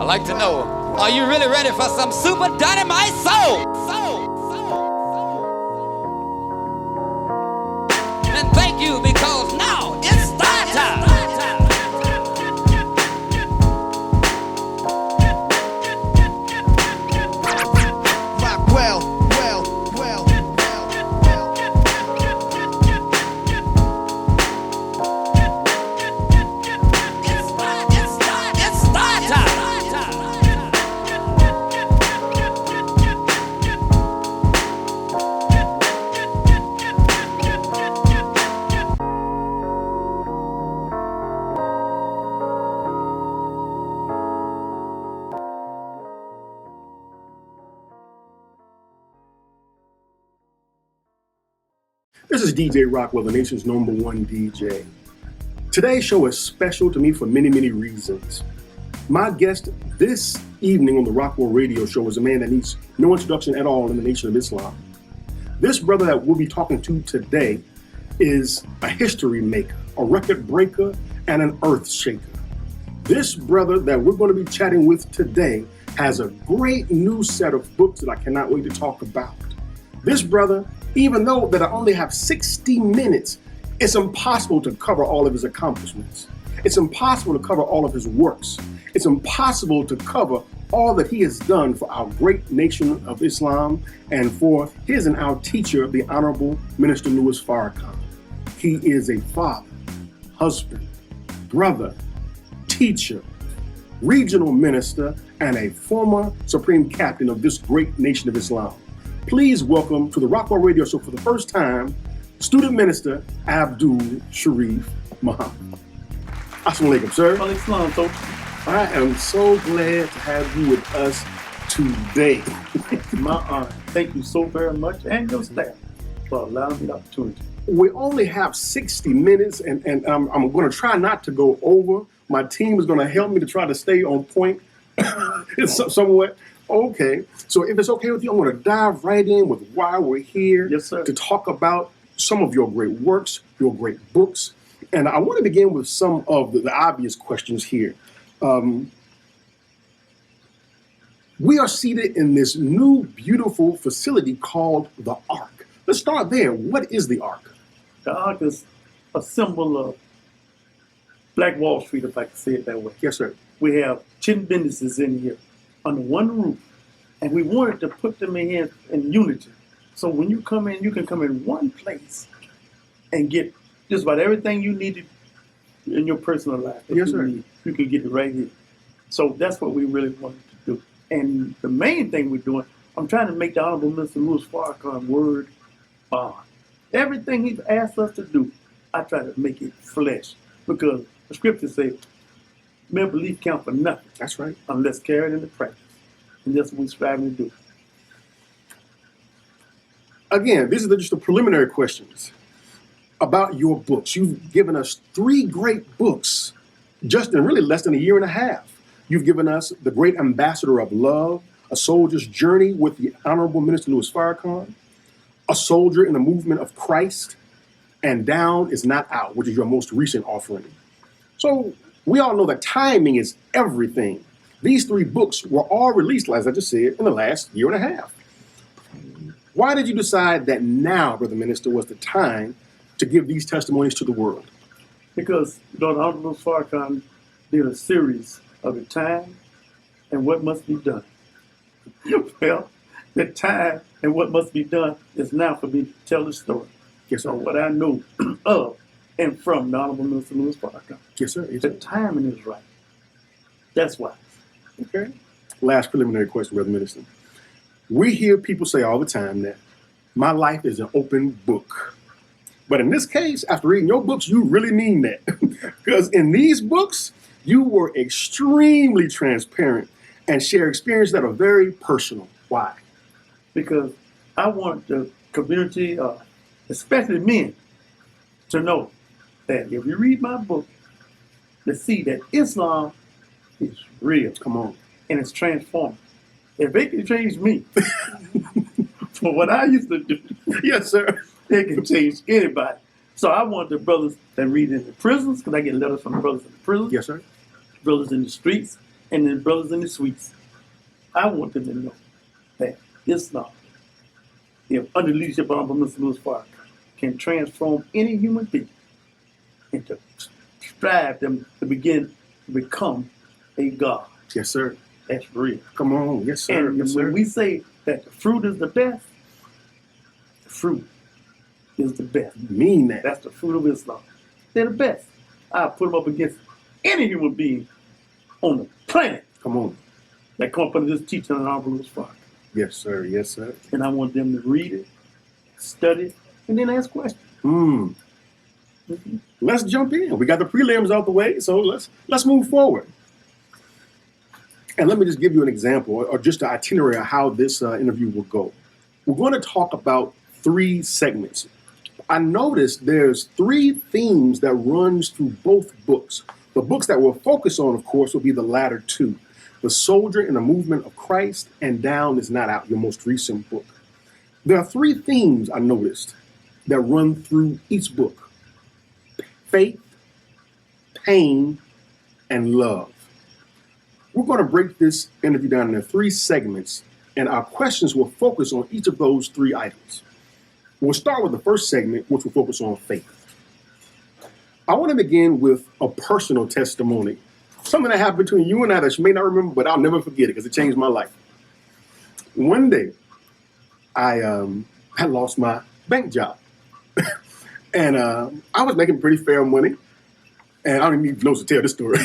I'd like to know, are you really ready for some super dynamite soul? And thank you, because now it's start time. Rockwell. This is DJ Rockwell, the nation's #1 DJ. Today's show is special to me for many, many reasons. My guest this evening on the Rockwell Radio Show is a man that needs no introduction at all in the Nation of Islam. This brother that we'll be talking to today is a history maker, a record breaker, and an earth shaker. This brother that we're going to be chatting with today has a great new set of books that I cannot wait to talk about. This brother, even though that I only have 60 minutes, it's impossible to cover all of his accomplishments. It's impossible to cover all of his works. It's impossible to cover all that he has done for our great nation of Islam and for his and our teacher, the Honorable Minister Louis Farrakhan. He is a father, husband, brother, teacher, regional minister, and a former supreme captain of this great nation of Islam. Please welcome to the Rockwell Radio Show for the first time, Student Minister Abdul Sharrieff Muhammad. Assalamu alaikum, sir. I am so glad to have you with us today. My honor. Thank you so very much, and your staff, for allowing me the opportunity. We only have 60 minutes, and I'm going to try not to go over. My team is going to help me to try to stay on point somewhat. Okay, so if it's okay with you, I'm going to dive right in with why we're here. Yes, sir. To talk about some of your great works, your great books. And I want to begin with some of the obvious questions here. We are seated in this new, beautiful facility called the Ark. Let's start there. What is the Ark? The Ark is a symbol of Black Wall Street, if I can say it that way. Yes, sir. We have 10 businesses in here under one roof, and we wanted to put them in here in unity. So when you come in, you can come in one place and get just about everything you needed in your personal life. Yes, sir. You can get it right here. So that's what we really wanted to do. And the main thing we're doing, I'm trying to make the Honorable Minister Louis Farrakhan word bond. Everything he's asked us to do, I try to make it flesh, because the scriptures say, mere belief count for nothing. That's right. Unless carried into practice. And that's what we're striving to do. Again, these are just the preliminary questions about your books. You've given us 3 great books just in really less than a year and a half. You've given us The Great Ambassador of Love, A Soldier's Journey with the Honorable Minister Louis Farrakhan, A Soldier in the Movement of Christ, and Down is Not Out, which is your most recent offering. So we all know that timing is everything. These 3 books were all released, as I just said, in the last year and a half. Why did you decide that now, Brother Minister, was the time to give these testimonies to the world? Because the Honorable Farrakhan did a series of the time and what must be done. Well, the time and what must be done is now for me to tell the story. Yes, sir. So what I know of and from the Honorable Minister Louis Farrakhan. Yes, sir. Yes, The sir. timing is right. That's why. Okay. Last preliminary question, Brother Minister. We hear people say all the time that my life is an open book. But in this case, after reading your books, you really mean that. Because in these books, you were extremely transparent and share experiences that are very personal. Why? Because I want the community, especially men, to know that if you read my book, to see that Islam is real. Come on. And it's transforming. If it can change me for what I used to do, Yes, sir. it can change anybody. So I want the brothers that read in the prisons, because I get letters from the brothers in the prisons, Yes, sir. brothers in the streets, and the brothers in the suites, I want them to know that Islam, under the leadership of Honorable Minister Louis Farrakhan, can transform any human being and to strive them to begin to become a God. Yes, sir. That's real. Come on. Yes, sir. And Yes, when sir. we say that the fruit is the best, the fruit is the best. Mean that. That's the fruit of Islam. They're the best. I put them up against any human being on the planet Come on. that come up under this teaching of Honorable Louis Farrakhan. Yes, sir. Yes, sir. And I want them to read it, study it, and then ask questions. Mm. Let's jump in. We got the prelims out the way, so let's move forward. And let me just give you an example, or just an itinerary of how this interview will go. We're going to talk about 3 segments. I noticed there's 3 themes that runs through both books. The books that we'll focus on, of course, will be the latter 2. The Soldier in the Movement of Christ and Down is Not Out, your most recent book. There are 3 themes I noticed that run through each book: faith, pain, and love. We're going to break this interview down into 3 segments, and our questions will focus on each of those 3 items. We'll start with the first segment, which will focus on faith. I want to begin with a personal testimony, something that happened between you and I that you may not remember, but I'll never forget it because it changed my life. One day, I had lost my bank job, and I was making pretty fair money, and I don't even need to tell this story.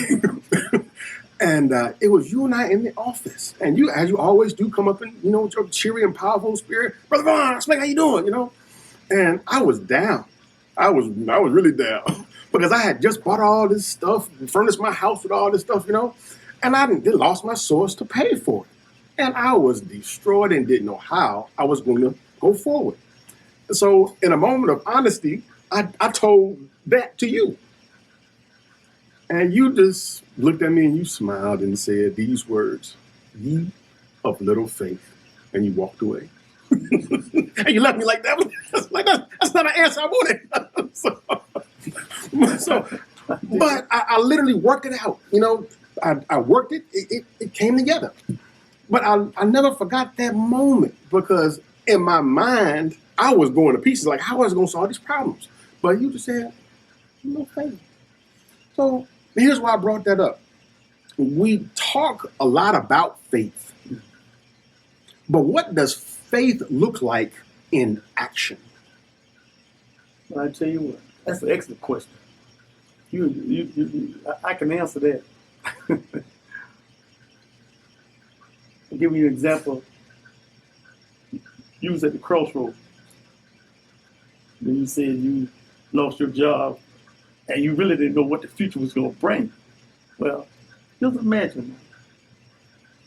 And it was you and I in the office, and you, as you always do, come up and with your cheery and powerful spirit, Brother Vaughn, how you doing? And I was down. I was really down because I had just bought all this stuff, furnished my house with all this stuff, and I lost my source to pay for it, and I was destroyed and didn't know how I was going to go forward. So, in a moment of honesty, I told that to you. And you just looked at me and you smiled and said these words: "Ye of little faith," and you walked away. And you left me like that. That's not an answer I wanted. But I literally worked it out. I worked it. It came together. But I never forgot that moment because in my mind, I was going to pieces. Like, how was I going to solve these problems? But you just said, no faith. So here's why I brought that up. We talk a lot about faith, but what does faith look like in action? I tell you what, that's an excellent question. I can answer that. I'll give you an example. You was at the crossroads. Then you said you lost your job and you really didn't know what the future was going to bring. Well, just imagine,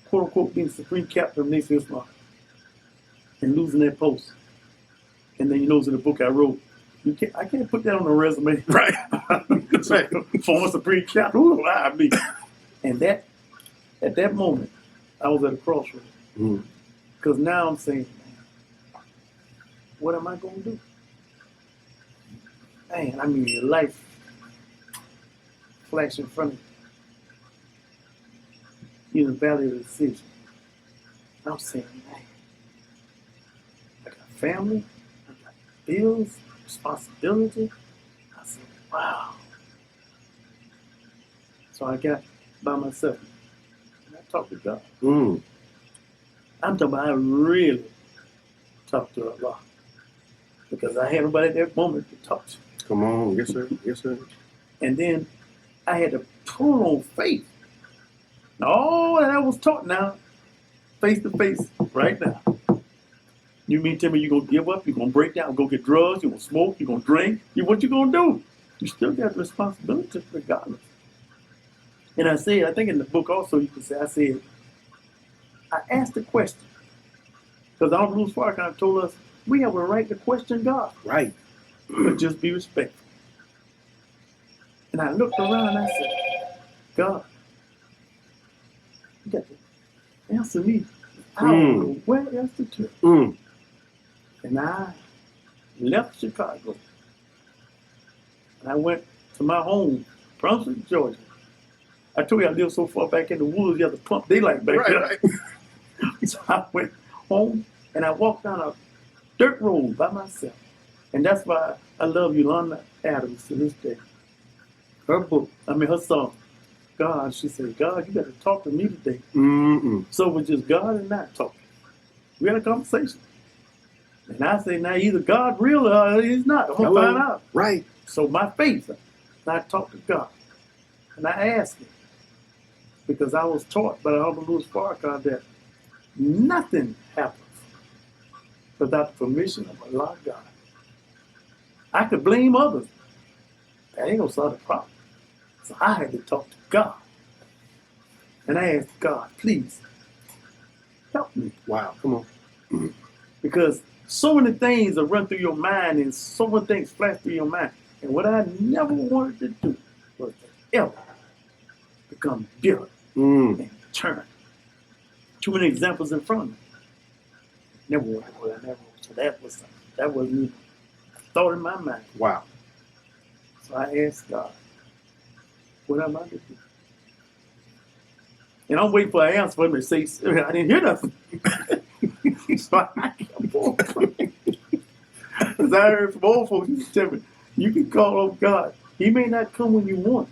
quote unquote, being Supreme Captain of Nation Islam and losing that post. And then in the book I wrote, I can't put that on a resume. Right. Right. Former Supreme Captain, who will I be? And at that moment, I was at a crossroads. Because now I'm saying, what am I going to do? Man, I mean, your life flashed in front of you in the valley of the decision. I'm saying, man, I got family, I got bills, responsibility. I said, wow. So I got by myself. And I talked to God. I'm talking about I really talked to Allah. Because I had nobody at that moment to talk to. Come on. Yes, sir. Yes, sir. And then I had to pull on faith. Now, all that I was taught now, face to face, right now. You mean tell me you're going to give up, you're going to break down, go get drugs, you're going to smoke, you're going to drink, what you going to do? You still got the responsibility regardless. And I said, I think in the book also you can say, I asked the question. Because Honorable Louis Farrakhan told us, we have a right to question God. Right. But just be respectful. And I looked around and I said, God, you got to answer me. I don't know where else to turn. And I left Chicago. And I went to my home, Brunswick, Georgia. I told you I live so far back in the woods, you have to pump daylight back there. Right. So I went home and I walked down a dirt road by myself. And that's why I love Yolanda Adams to this day. Her book, her song, God, she said, God, you got to talk to me today. Mm-mm. So it was just God and I talking. We had a conversation. And I say, now either God real or he's not. I'm going to find out. Right. So my faith, I talked to God. And I asked him. Because I was taught by Honorable Louis Farrakhan that nothing happens without the permission of Allah God. I could blame others. That ain't gonna solve the problem. So I had to talk to God. And I asked God, please, help me. Wow. Come on. Because so many things will run through your mind and so many things flash through your mind. And what I never wanted to do was to ever become bitter and turn. Too many examples in front of me. Never wanted to. So that wasn't even a thought in my mind. Wow. So I asked God, what am I to do? And I'm waiting for an answer for him to say, I didn't hear nothing. So I kept on praying. Because I heard from old folks, used to tell me, you can call on God. He may not come when you want,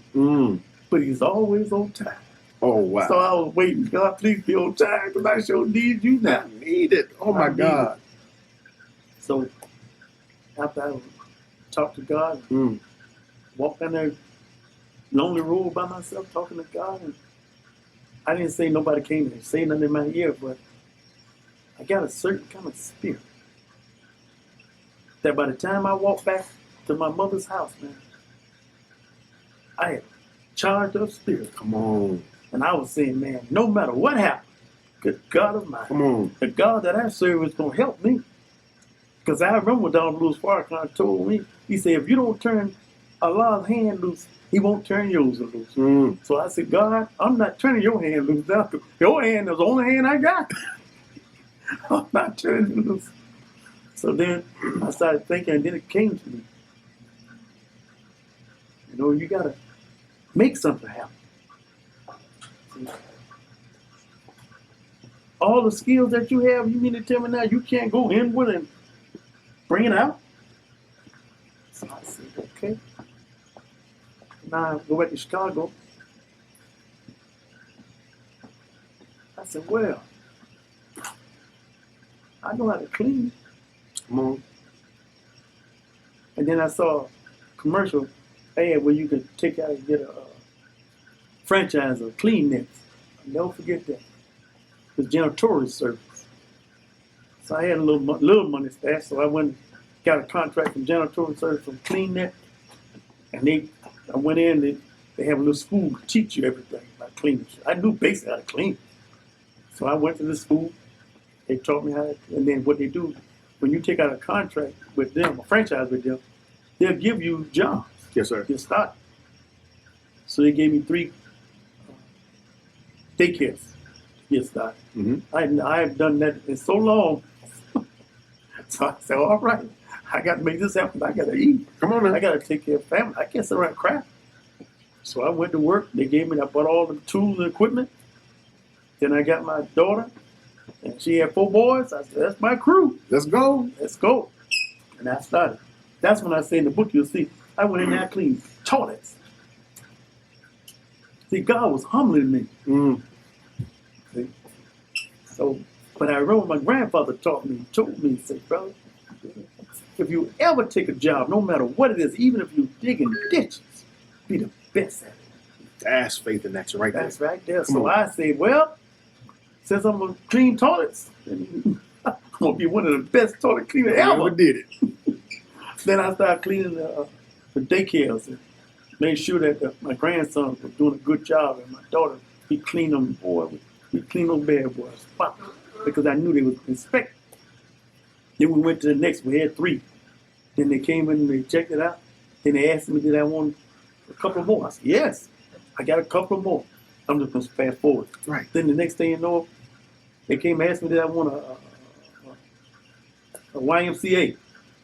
but he's always on time. Oh, wow. So I was waiting, God, please be on time, because I sure need you now. I need it. Oh, my God. So after I talked to God, walked down there, lonely road by myself, talking to God, and I didn't say nobody came and say nothing in my ear, but I got a certain kind of spirit that by the time I walked back to my mother's house, man, I had charged up spirit. Come on. And I was saying, man, no matter what happened, good God of mine, Come on. the God that I serve is going to help me. Because I remember what Honorable Louis Farrakhan told me. He said, if you don't turn Allah's hand loose, he won't turn yours loose. So I said, God, I'm not turning your hand loose. Now. Your hand is the only hand I got. I'm not turning it loose. So then I started thinking, and then it came to me. You know, you got to make something happen. All the skills that you have, you mean to tell me now you can't go inward and bring it out? So I said, okay. Now I go back to Chicago. I said, well, I know how to clean. Come on. And then I saw a commercial ad where you could take out and get a franchise of clean nets. I'll never forget that. It was janitorial service. So I had a little money stashed, so I went and got a contract from janitorial service from Clean Net. And I went in, they have a little school to teach you everything about cleaning. I knew basically how to clean. So I went to the school, they taught me how to, and then what they do, when you take out a contract with them, a franchise with them, they'll give you jobs. Yes, sir. Get started. So they gave me 3 daycares to get started. I have done that in so long. So I said, all right, I got to make this happen. I got to eat. Come on now. I got to take care of family. I can't sit around crap. So I went to work. They gave me, I bought all the tools and equipment. Then I got my daughter, and she had 4 boys. I said, that's my crew. Let's go. Let's go. And I started. That's when I say in the book, you'll see, I went in there, I cleaned toilets. See, God was humbling me. See? So, but I remember my grandfather told me, he said, brother, if you ever take a job, no matter what it is, even if you're digging ditches, be the best at it. That's faith in action right there. That's right there. Come So on. I said, well, since I'm going to clean toilets, I'm going to be one of the best toilet cleaners ever. Never did it. Then I started cleaning the daycares and made sure that my grandson was doing a good job, and my daughter, we cleaned them, boy, we cleaned those bad boys, because I knew they was inspected. Then we went to the next, we had 3. Then they came in and they checked it out. Then they asked me, did I want a couple more? I said, yes, I got a couple more. I'm just going to fast forward. Right. Then the next thing you know, they came and asked me, did I want a YMCA?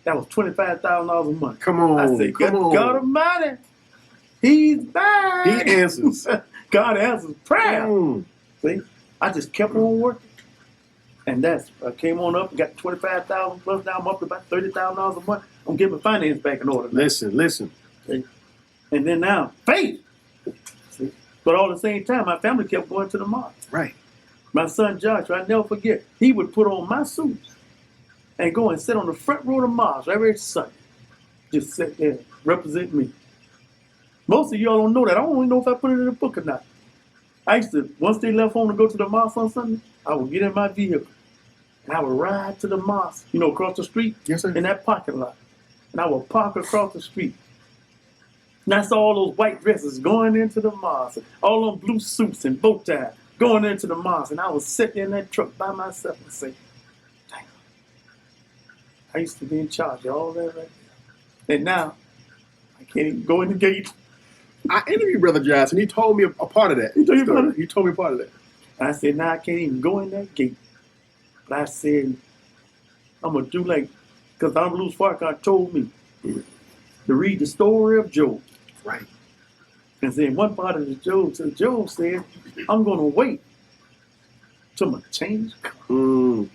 That was $25,000 a month. Come on. I said, God Almighty, he's back. He answers. God answers prayer. Mm. See, I just kept on working. And I came on up and got 25,000 plus. Now I'm up to about $30,000 a month. I'm getting my finance back in order now. Listen. See? And then now, faith. See? But all at the same time, my family kept going to the mosque. Right. My son Joshua, I never forget, he would put on my suits and go and sit on the front row of the mosque every Sunday. Just sit there, represent me. Most of y'all don't know that. I don't even know if I put it in the book or not. I used to, once they left home to go to the mosque on Sunday, I would get in my vehicle and I would ride to the mosque, across the street. Yes, sir. In that parking lot. And I would park across the street. And I saw all those white dresses going into the mosque, all them blue suits and bow ties going into the mosque. And I would sit in that truck by myself and say, damn, I used to be in charge of all that right there. And now, I can't even go in the gate. I interviewed Brother Johnson. He told me a part of that. He told you about it? He told me a part of that. And I said, now I can't even go in that gate. But I said, I'm going to do because Honorable Louis Farrakhan told me to read the story of Job. Right. And then one part of the Job said, I'm going to wait till my change comes.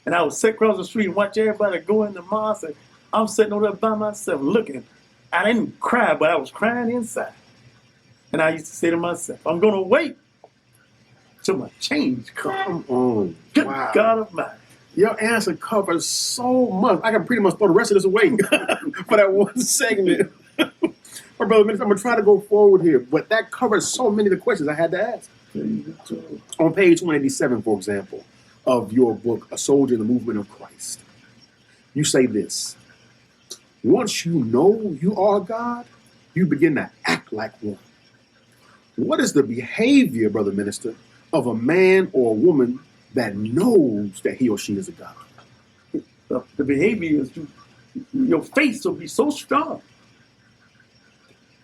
And I would sit across the street and watch everybody go in the mosque. And I'm sitting over there by myself looking. I didn't cry, but I was crying inside. And I used to say to myself, I'm going to wait till my change comes. Come on. Good Wow. God Almighty. Your answer covers so much. I can pretty much throw the rest of this away for that one segment. But Brother Minister, I'm going to try to go forward here, but that covers so many of the questions I had to ask. On page 187, for example, of your book, A Soldier in the Movement of Christ, you say this: once you know you are God, you begin to act like one. What is the behavior, Brother Minister, of a man or a woman that knows that he or she is a God? The behavior is your faith will be so strong.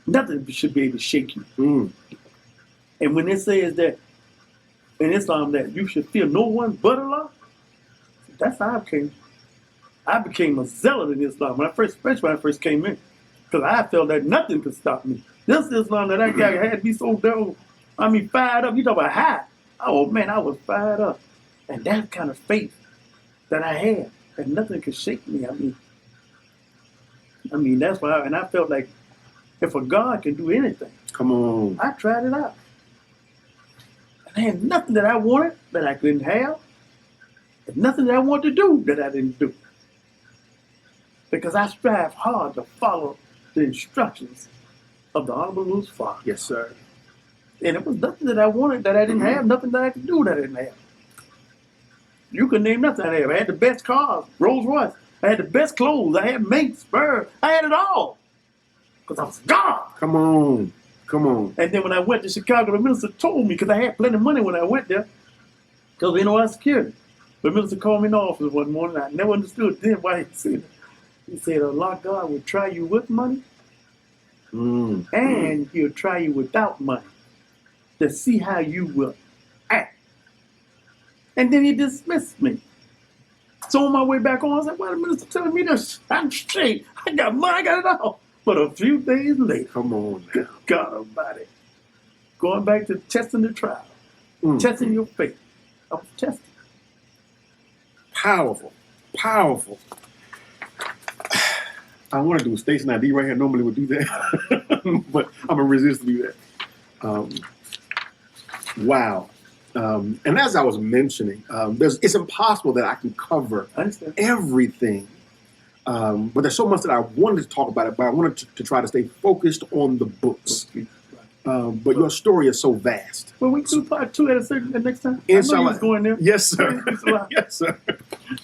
Nothing should be able to shake you. And when it says that in Islam that you should fear no one but Allah, that's how I became a zealot in Islam especially when I first came in, because I felt that nothing could stop me. This Islam that I got had me so down, fired up. You talk about high. Oh man, I was fired up, and that kind of faith that I had, that nothing could shake me. That's why, and I felt like if a God can do anything, Come on. I tried it out. And I had nothing that I wanted that I couldn't have, and nothing that I wanted to do that I didn't do. Because I strive hard to follow the instructions of the Honorable Louis Farrakhan. Yes, sir. And it was nothing that I wanted that I didn't have, nothing that I could do that I didn't have. You could name nothing I had. I had the best cars, Rolls Royce. I had the best clothes. I had minks, birds. I had it all. Because I was God. Come on. And then when I went to Chicago, the minister told me, because I had plenty of money when I went there, because they know I was security. The minister called me in the office one morning. I never understood then why he said it. He said, Allah God will try you with money, and he'll try you without money to see how you will act. And then he dismissed me. So on my way back on, I said, why the minister telling me this? I'm straight. I got money, I got it all. But a few days later, Come on now. good God Almighty, going back to testing the trial, testing your faith. I was testing. Powerful. I want to do a station ID right here. Normally would do that, but I'm going to resist to do that. Wow. And as I was mentioning, it's impossible that I can cover everything. But there's so much that I wanted to talk about it, but I wanted to try to stay focused on the books. But your story is so vast. Well, we do part 2 at the next time. Inshallah. I know you was going there. Yes, sir. Yes, sir.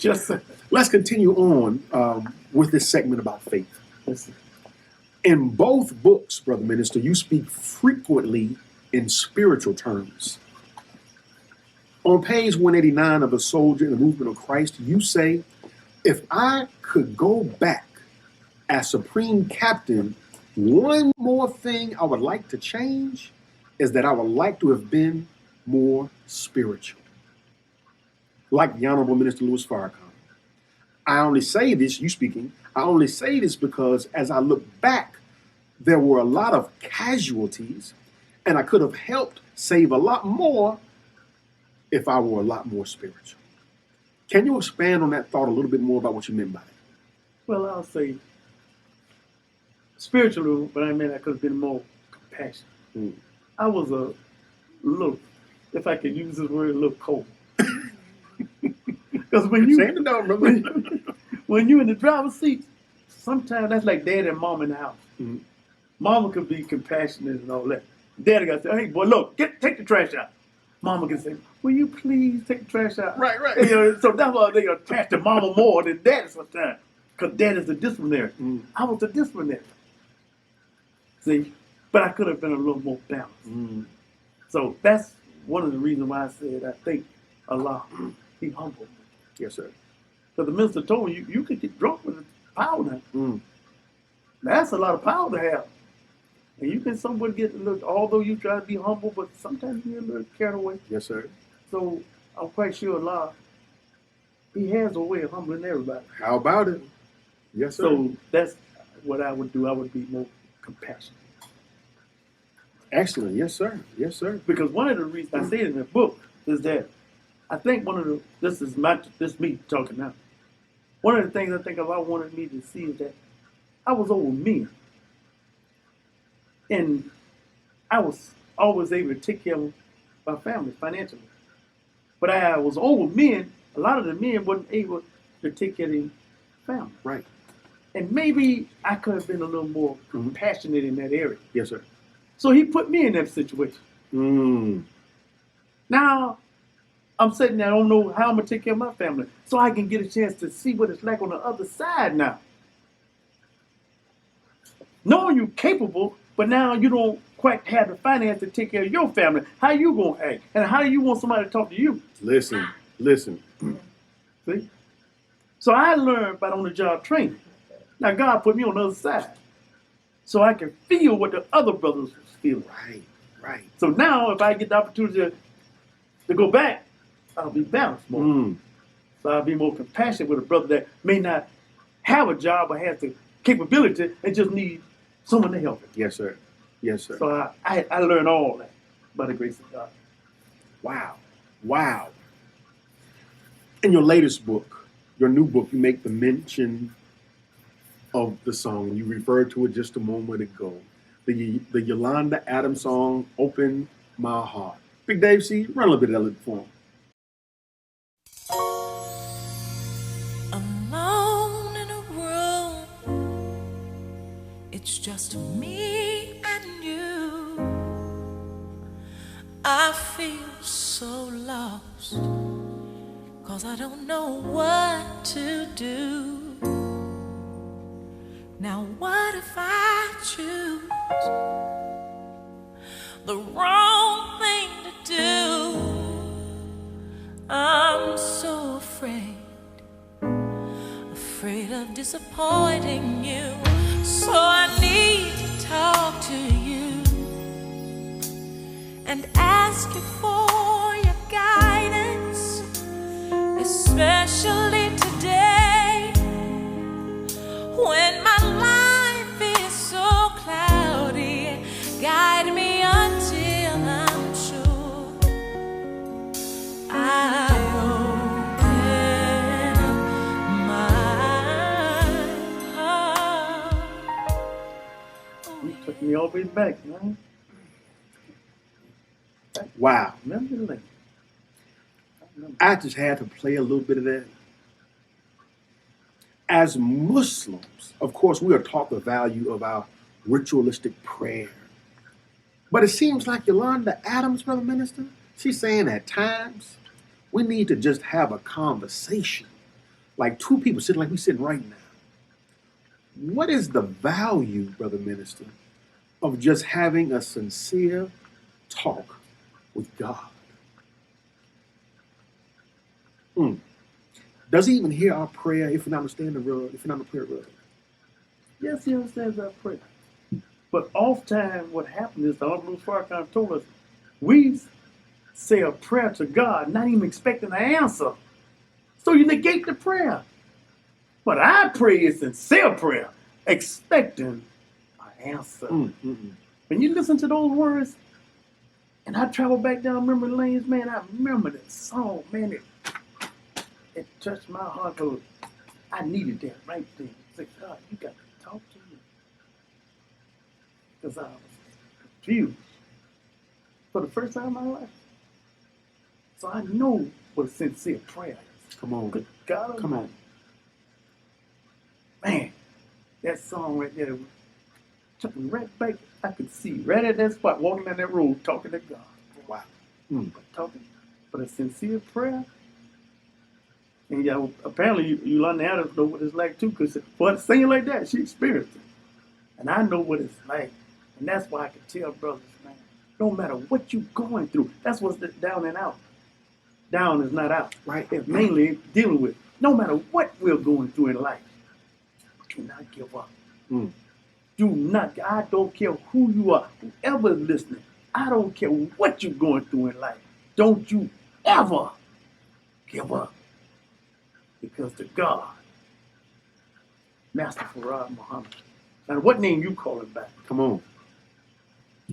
Yes, sir. Let's continue on with this segment about faith. Yes, sir. In both books, Brother Minister, you speak frequently in spiritual terms. On page 189 of A Soldier in the Movement of Christ, you say, if I could go back as Supreme Captain, one more thing I would like to change is that I would like to have been more spiritual. Like the Honorable Minister Louis Farrakhan. I only say this, you speaking, I only say this because as I look back, there were a lot of casualties And I could have helped save a lot more if I were a lot more spiritual. Can you expand on that thought a little bit more about what you meant by that? Well, I'll say spiritual, but I meant I could have been more compassionate. Mm. I was a little, if I could use this word, a little cold. Because when you're in the driver's seat, sometimes that's like dad and mom in the house. Mm-hmm. Mama could be compassionate and all that. Daddy got to say, hey, boy, look, take the trash out. Mama can say, will you please take the trash out? Right. And, so that's why they attach to mama more than daddy sometimes. Because daddy's the disciplinary. Mm. I was the disciplinary. See? But I could have been a little more balanced. Mm. So that's one of the reasons why I said I think Allah, He humbled me. Yes, sir. Because the minister told me, you could get drunk with the power now. Mm. That's a lot of power to have. And you can somewhat get a little, although you try to be humble, but sometimes you get a little carried away. Yes, sir. So I'm quite sure Allah, He has a way of humbling everybody. How about it? Yes, sir. So that's what I would do. I would be more compassionate. Excellent. Yes, sir. Yes, sir. Because one of the reasons I say it in the book is that I think this is me talking now. One of the things I think Allah wanted me to see is that I was over men. And I was always able to take care of my family financially. But I was over men, a lot of the men wasn't able to take care of their family. Right. And maybe I could have been a little more compassionate in that area. Yes, sir. So He put me in that situation. Mm. Now, I'm sitting there, I don't know how I'm going to take care of my family. So I can get a chance to see what it's like on the other side now. Knowing you're capable, but now you don't quite have the finance to take care of your family. How you going to act? And how do you want somebody to talk to you? Listen. See? So I learned by on-the-job training. Now God put me on the other side. So I can feel what the other brothers was feeling. Right. So now if I get the opportunity to go back, I'll be balanced more. Mm. So I'll be more compassionate with a brother that may not have a job or has the capability and just need someone to help him. Yes, sir. Yes, sir. So I learned all that by the grace of God. Wow. In your latest book, your new book, you make the mention of the song. You referred to it just a moment ago. The Yolanda Adams song, Open My Heart. Big Dave, see, run a little bit of that for him. Alone in a room, it's just me and you. I feel so lost, 'cause I don't know what to do. Now what if I choose the wrong thing to do? I'm so afraid of disappointing you. So I need to talk to you and ask you for your guidance, especially today when my life is so cloudy. Guide me until I'm sure I open my heart. You took me all the way back, man. Wow. Remember the lady? I just had to play a little bit of that. As Muslims, of course, we are taught the value of our ritualistic prayer. But it seems like Yolanda Adams, Brother Minister, she's saying at times we need to just have a conversation. Like two people sitting like we're sitting right now. What is the value, Brother Minister, of just having a sincere talk with God? Does he even hear our prayer if we not understand the word, if we not the prayer word? Yes, he understands our prayer. But oftentimes what happens is, the Honorable Minister Farrakhan told us, we say a prayer to God, not even expecting an answer. So you negate the prayer. But I pray a sincere prayer, expecting an answer. When you listen to those words, And I traveled back down memory lanes, man. I remember that song, man. It touched my heart because I needed that right there. I said, God, you got to talk to me. Because I was confused for the first time in my life. So I know what a sincere prayer is. Come on. Good God, Come on. Man, that song right there took me right back. I could see right at that spot, walking down that road, talking to God. Wow. But a sincere prayer. And yeah, apparently you learn the Adams know what it's like too, because for her to sing it like that, she experienced it. And I know what it's like. And that's why I can tell brothers, man, no matter what you're going through, that's what's the down and out. Down is not out. Right. It's mainly dealing with, no matter what we're going through in life, do not give up. Do not. I don't care who you are, whoever is listening. I don't care what you're going through in life. Don't you ever give up. Because to God, Master Farrakhan Muhammad, now what name you call him back? Come on.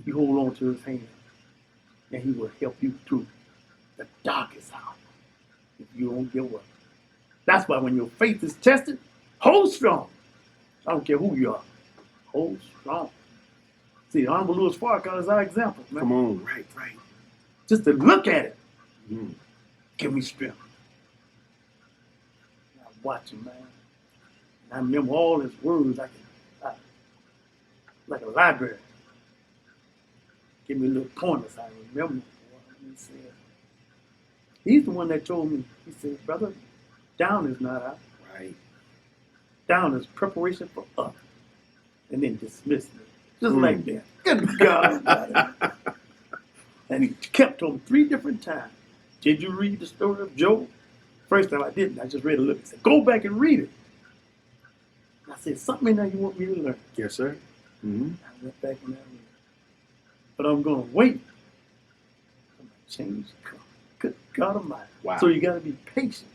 You hold on to his hand, and he will help you through the darkest hour if you don't give up. That's why when your faith is tested, hold strong. I don't care who you are. Hold strong. See, Honorable Louis Farrakhan is our example, man. Come on. Right. Just to look at it, give me strength. I watch him, man. And I remember all his words like a library. Give me little pointers. I remember what he said. He's the one that told me, he said, brother, down is not out. Right. Down is preparation for up. And then dismiss me. Just like that. Good God. And he kept on 3 different times. Did you read the story of Job? First time I didn't. I just read a little. He said, go back and read it. And I said, something in there you want me to learn. Yes, sir. Mm-hmm. I went back and I read it. But I'm going to wait for my change to come. Good God Almighty. Wow. So you got to be patient.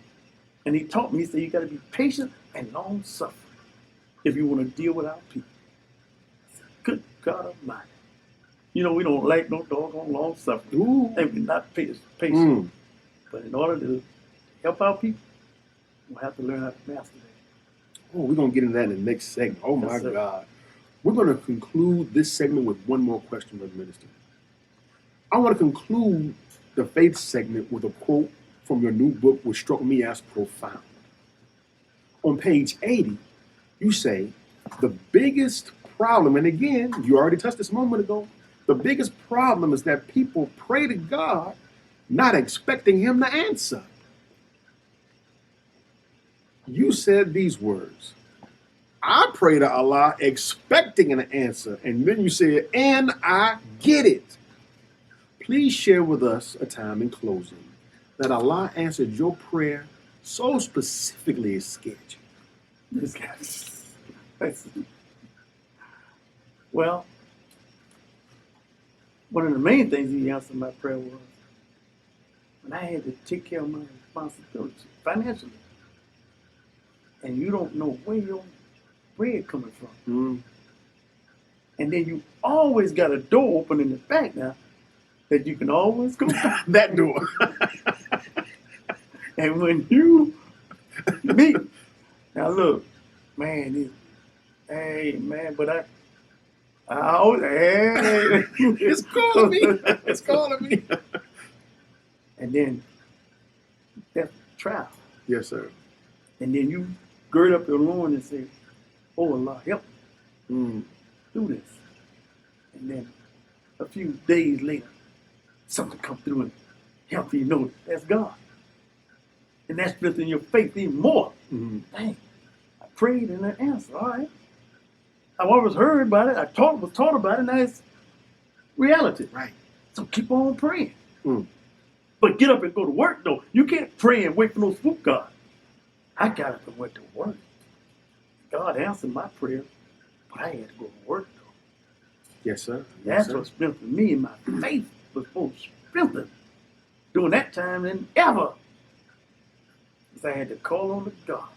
And he taught me, he said, you got to be patient and long-suffering if you want to deal with our people. I said, good God Almighty. You know, we don't like no doggone long-suffering. And we're not patient. But in order to help our people, we'll have to learn how to master that. Oh, we're going to get into that in the next segment. Oh, my God. We're going to conclude this segment with one more question, Brother Minister. I want to conclude the faith segment with a quote from your new book, which struck me as profound. On page 80, you say, the biggest problem, and again, you already touched this a moment ago, the biggest problem is that people pray to God not expecting him to answer. You said these words, I pray to Allah expecting an answer, and then you said, and I get it. Please share with us a time in closing that Allah answered your prayer so specifically as scared you. This guy. Well, one of the main things he answered my prayer was when I had to take care of my responsibilities financially. And you don't know where your bread coming from. And then you always got a door open in the back now that you can always go that door. And when you meet, now look, man, hey man, but I always, hey, it's calling me. It's calling me. And then that's trial. Yes, sir. And then you gird up your loin and say, oh Allah, help me do this. And then a few days later, something come through and help you know that's God. And that's strengthening your faith even more. Dang, I prayed and I answered, all right. I've always heard about it. I was taught about it, now it's reality. Right. So keep on praying. But get up and go to work, though. You can't pray and wait for no spook God. I got up and went to work. God answered my prayer, but I had to go to work, though. Yes, sir. That's what strengthened me, and my faith was more strengthened during that time than ever. Because I had to call on to God,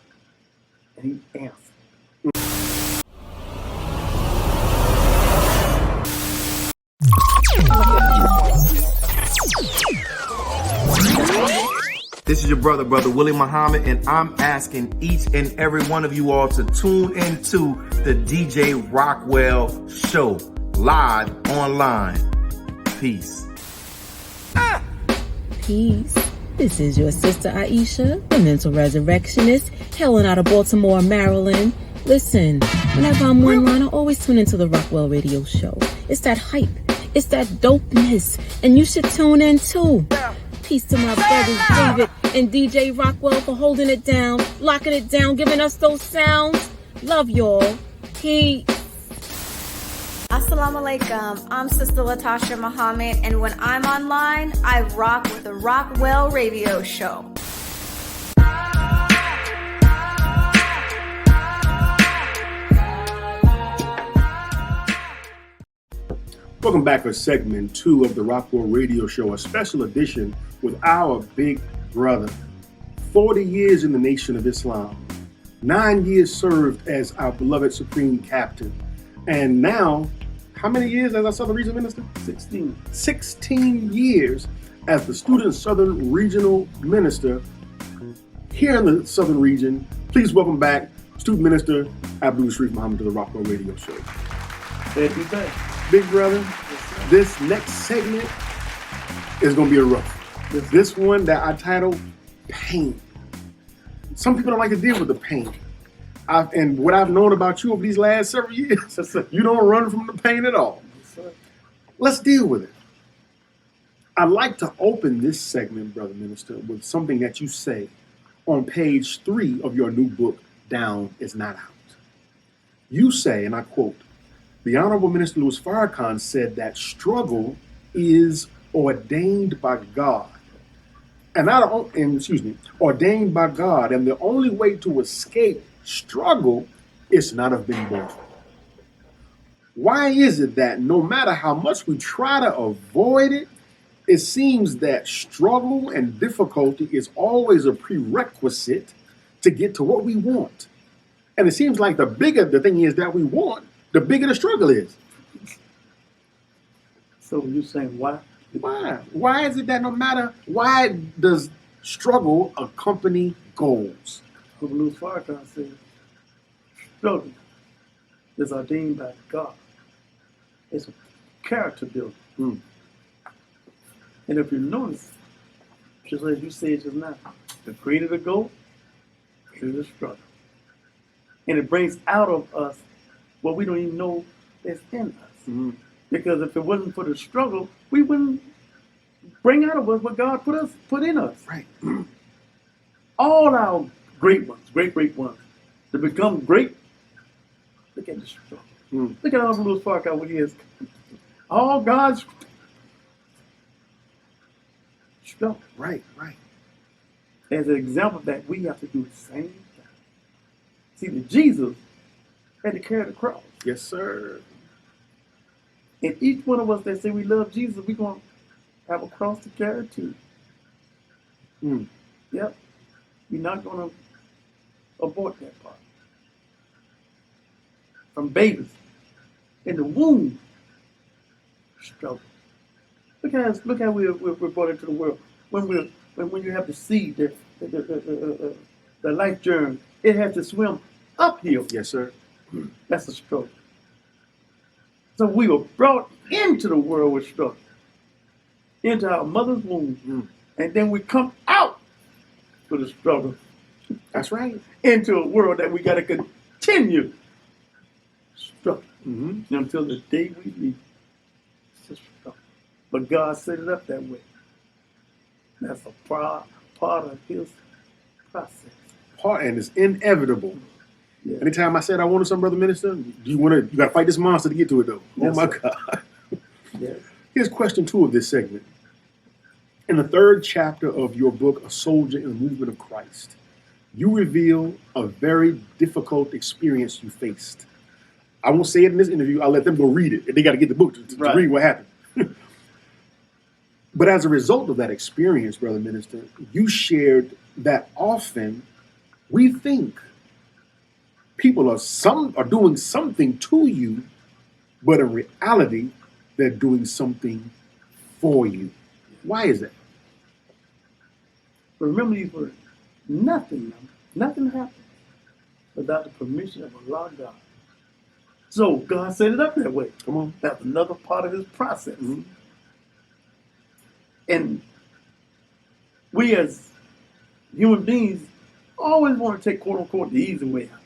and he answered. This is your brother Willie Muhammad, and I'm asking each and every one of you all to tune into the DJ Rockwell Show, live online. Peace. Peace. This is your sister Aisha, the mental resurrectionist, hailing out of Baltimore, Maryland. Listen, whenever I'm online, I always tune into the Rockwell Radio Show. It's that hype. It's that dopeness. And you should tune in too. Peace to my brothers David and DJ Rockwell for holding it down, locking it down, giving us those sounds. Love y'all. Peace. Assalamu alaikum. I'm Sister Latasha Muhammad, and when I'm online, I rock with the Rockwell Radio Show. Welcome back for segment 2 of the Rockwell Radio Show, a special edition with our big brother. 40 years in the Nation of Islam, 9 years served as our beloved Supreme Captain, and now, how many years as our Southern Regional Minister? 16. 16 years as the Student Southern Regional Minister here in the Southern Region. Please welcome back Student Minister Abdul Sharrieff Muhammad to the Rockwell Radio Show. Glad to be back. Big brother, this next segment is going to be a rough. This one that I titled Pain. Some people don't like to deal with the pain. And what I've known about you over these last several years, you don't run from the pain at all. Let's deal with it. I'd like to open this segment, Brother Minister, with something that you say on page 3 of your new book, Down is Not Out. You say, and I quote, the Honorable Minister Louis Farrakhan said that struggle is ordained by God. Ordained by God, and the only way to escape struggle is not have been born. Why is it that no matter how much we try to avoid it, it seems that struggle and difficulty is always a prerequisite to get to what we want? And it seems like the bigger the thing is that we want, the bigger the struggle is. So you're saying why? Why? Why is it that no matter, why does struggle accompany goals? Louis Farrakhan said, struggle is ordained by God. It's a character builder. And if you notice, just as you said just now, the greater the goal, the greater the struggle. And it brings out of us what we don't even know is in us. Because if it wasn't for the struggle, we wouldn't bring out of us what God put in us. Right. All our great ones, great ones, to become great, look at the struggle. Look at Honorable Louis Farrakhan, what he is. All God's struggle. Right. As an example of that, we have to do the same thing. See, that Jesus had to carry the cross. Yes, sir. And each one of us that say we love Jesus, we're going to have a cross to carry too. Yep. We're not going to abort that part. From babies in the womb, struggle. Look how we're brought into the world. When you have the seed, the life germ, it has to swim uphill. Yes, sir. That's a struggle. So we were brought into the world with struggle, into our mother's womb, and then we come out with a struggle. That's right. Into a world that we got to continue struggle until the day we leave. It's a struggle. But God set it up that way. That's a part of His process. And it's inevitable. Yeah. Anytime I said I wanted some, Brother Minister, you got to fight this monster to get to it, though. Yes, oh, my sir. God. Yes. Here's question 2 of this segment. In the 3rd chapter of your book, A Soldier in the Movement of Christ, you reveal a very difficult experience you faced. I won't say it in this interview. I'll let them go read it. They got to get the book to read what happened. But as a result of that experience, Brother Minister, you shared that often we think people are doing something to you, but in reality, they're doing something for you. Why is that? But remember these words. Nothing happens without the permission of Allah God. So God set it up that way. Come on. That's another part of his process. Mm-hmm. And we as human beings always want to take, quote unquote, the easy way out.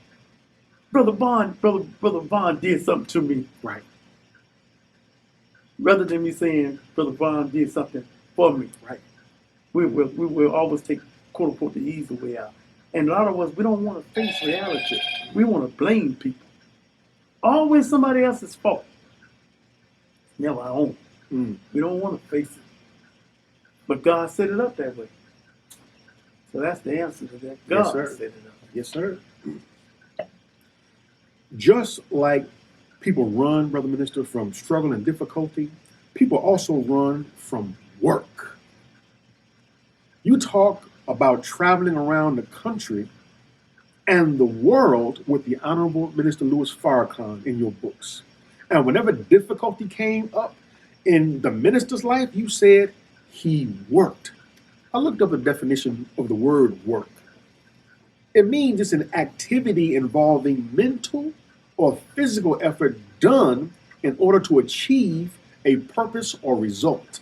Brother Vaughn did something to me. Right. Rather than me saying, Brother Vaughn did something for me. Right. We will always take, quote unquote, the easy way out. And a lot of us, we don't want to face reality. We want to blame people. Always somebody else's fault. Never our own. Mm. We don't want to face it. But God set it up that way. So that's the answer to that. God Yes, sir. set it up. Yes, sir. Just like people run, Brother Minister, from struggle and difficulty, people also run from work. You talk about traveling around the country and the world with the Honorable Minister Louis Farrakhan in your books. And whenever difficulty came up in the minister's life, you said he worked. I looked up the definition of the word work. It means it's an activity involving mental or physical effort done in order to achieve a purpose or result.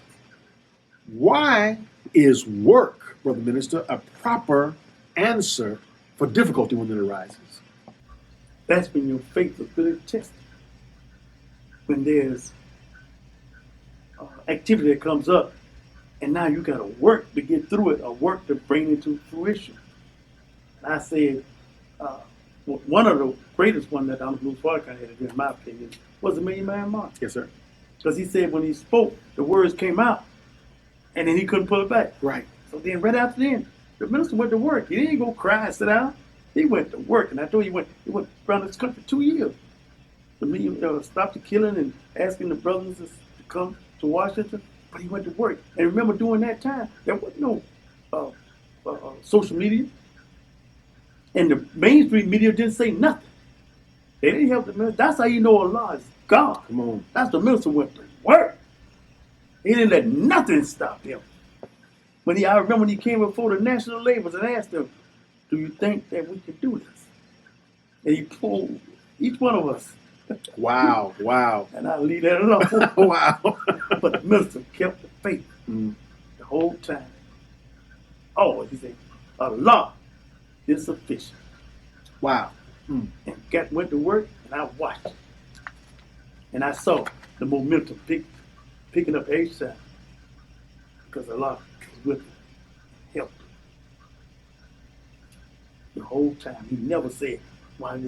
Why is work, Brother Minister, a proper answer for difficulty when it arises? That's when your faith is really tested. When there's activity that comes up, and now you got to work to get through it, or work to bring it to fruition. And I said, one of the greatest one that Honorable Minister Farrakhan had to do, in my opinion, was the Million Man March. Yes, sir. Because he said when he spoke, the words came out, and then he couldn't pull it back. Right. So then right after then, the minister went to work. He didn't go cry and sit down. He went to work, and I told you he went around this country 2 years. Stopped the killing and asking the brothers to come to Washington, but he went to work. And remember, during that time, there was no social media, and the mainstream media didn't say nothing. They didn't help the minister. That's how you know Allah is God. Come on. That's the minister went to work. He didn't let nothing stop him. I remember when he came before the national labels and asked them, do you think that we can do this? And he told each one of us. Wow, wow. And I leave that alone. Wow. But the minister kept the faith the whole time. Oh, he said, Allah is sufficient. Wow. And went to work, and I watched it. And I saw the momentum picking up each time. Because Allah was with him, helped him. The whole time. He never said, why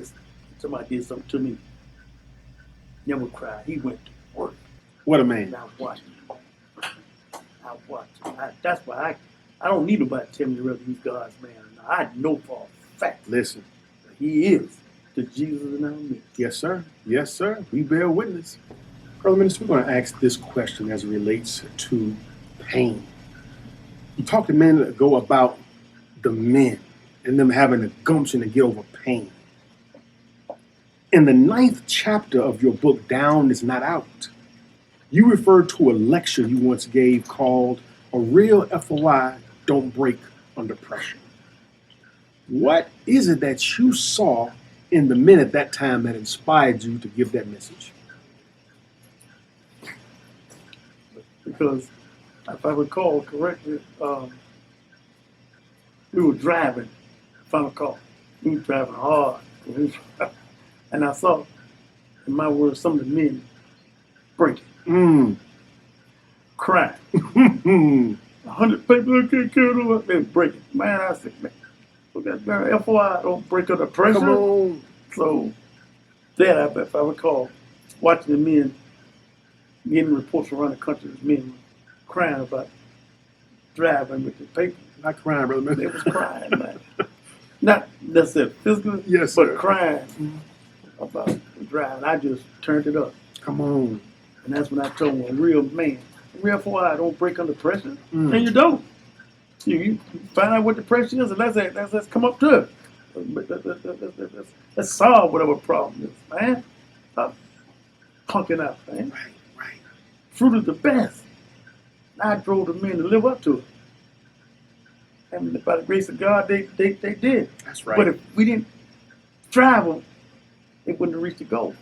somebody did something to me. Never cried. He went to work. What a man. And I watched him. That's why I don't need nobody to tell me whether he's God's man or not. I know for a fact. Listen. That he is the Jesus in our midst. Yes, sir. Yes, sir. We bear witness. Brother Minister, we're going to ask this question as it relates to pain. You talked a minute ago about the men and them having the gumption to get over pain. In the 9th chapter of your book, Down Is Not Out, you referred to a lecture you once gave called A Real FOI Don't Break Under Pressure. What is it that you saw in the men at that time that inspired you to give that message? Because if I recall correctly, we were driving, if I recall, we were driving hard. And I saw, in my words, some of the men breaking, crying. 100 people get killed, they were breaking. Man, I said, man, look at that FOI don't break under pressure. Come on. So, that, if I recall, watching the men getting reports around the country, men crying about driving with the paper. Not crying, Brother Minister. They was crying, man. Not necessarily physically, yes, but sir. crying about driving. I just turned it up. Come on. And that's when I told him, a real man, a real FOI don't break under pressure. And you don't. You find out what the pressure is, and let's come up to it. Let's solve whatever problem is, man. Stop punking out, man. Right. Fruit is the best. I drove the men to live up to it. And by the grace of God, they did. That's right. But if we didn't drive them, they wouldn't have reached the goal.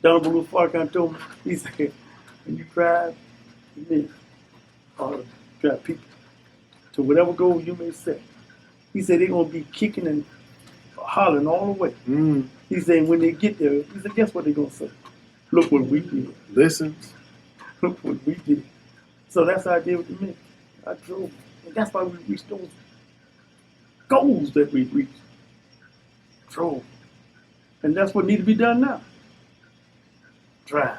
Honorable Louis Farrakhan told me, he said, when you drive men, or drive people to whatever goal you may set, he said they're going to be kicking and hollering all the way. He said when they get there, he said, guess what they're going to say? Look what we did. Listen. Look what we did. So that's how I did with the men. I drove. And that's why we reached those goals that we reached. Drove. And that's what needs to be done now. Drive.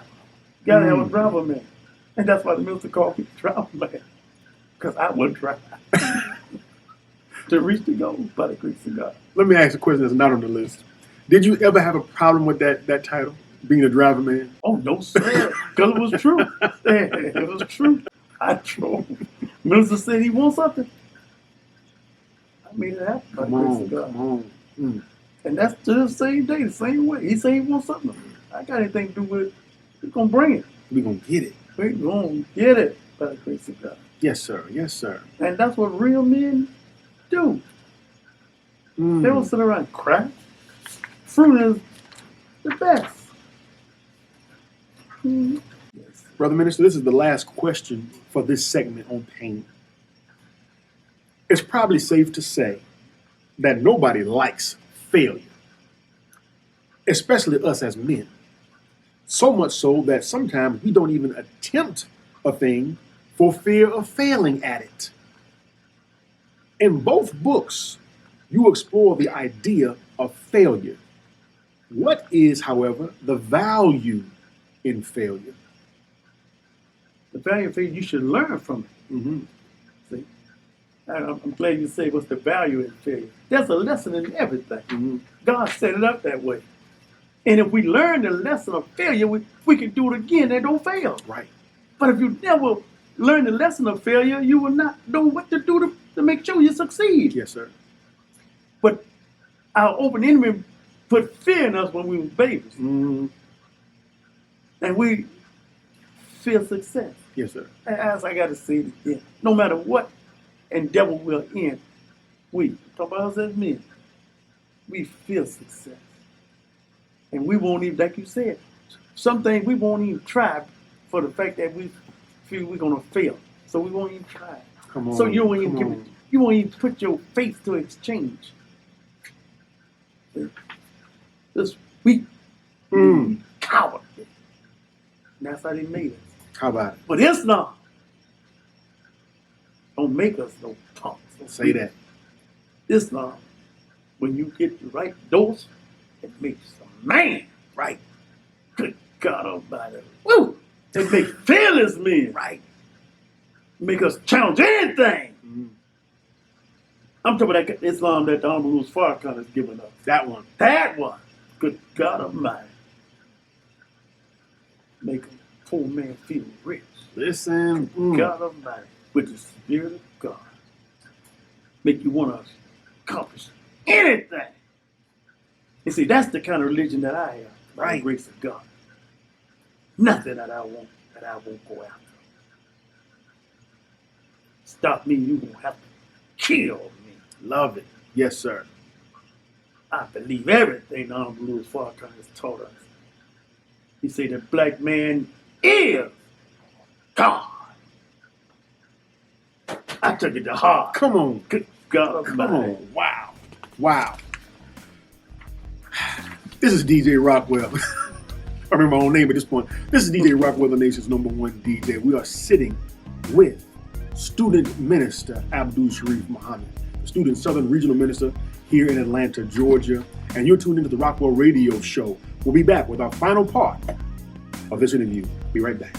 You gotta have a driver, man. And that's why the minister called me driver, man. Because I would drive. To reach the goal by the grace of God. Let me ask a question that's not on the list. Did you ever have a problem with that title, being a driver man? Oh, no, sir. Because it was true. It was true. I drove. Minister said he wants something. I made it happen by the grace of God. Come on. And that's to the same day, the same way. He said he wants something. I got anything to do with it. We're going to bring it. We're going to get it. We're going to get it by the grace of God. Yes, sir. Yes, sir. And that's what real men do. They don't sit around and cry. Fruit is the best. Yes. Brother Minister, this is the last question for this segment on pain. It's probably safe to say that nobody likes failure, especially us as men. So much so that sometimes we don't even attempt a thing for fear of failing at it. In both books, you explore the idea of failure. What is, however, the value in failure? The value of failure, you should learn from it. See? I'm glad you say what's the value in failure. There's a lesson in everything. God set it up that way. And if we learn the lesson of failure, we can do it again and don't fail. Right. But if you never learn the lesson of failure, you will not know what to do to make sure you succeed. Yes, sir. But our open enemy put fear in us when we were babies. And we feel success. Yes, sir. As I got to say it again, no matter what endeavor we're in, we, talk about us as men, we feel success. And we won't even, like you said, some things we won't even try for the fact that we feel we're going to fail. So we won't even try. Come on. So you won't even come give on. it, you won't even put your faith to exchange. This weak, coward. And that's how they made us. How about it? But Islam don't make us no punks. Say that. Islam, when you get the right dose, it makes a man. Right. Good God Almighty. Woo! It makes fearless men. Right. Make us challenge anything. I'm talking about that Islam that the Honorable Louis Farrakhan has given us. That one. That one. Good God Almighty. Make a poor man feel rich. Listen. God Almighty. With the Spirit of God. Make you want to accomplish anything. And see, that's the kind of religion that I have. By the grace of God. Nothing that I won't go after. Stop me, you won't have to kill me. Love it. Yes, sir. I believe everything the Honorable Louis Farrakhan has taught us. He said the black man is God. I took it to heart. Come on. Good God Come Almighty. on. Wow. Wow. This is DJ Rockwell. I remember my own name at this point. This is DJ Rockwell, the nation's #1 DJ. We are sitting with Student Minister Abdul Sharrieff Muhammad, the Student Southern Regional Minister here in Atlanta, Georgia. And you're tuned into the Rockwell Radio Show. We'll be back with our final part of this interview. Be right back.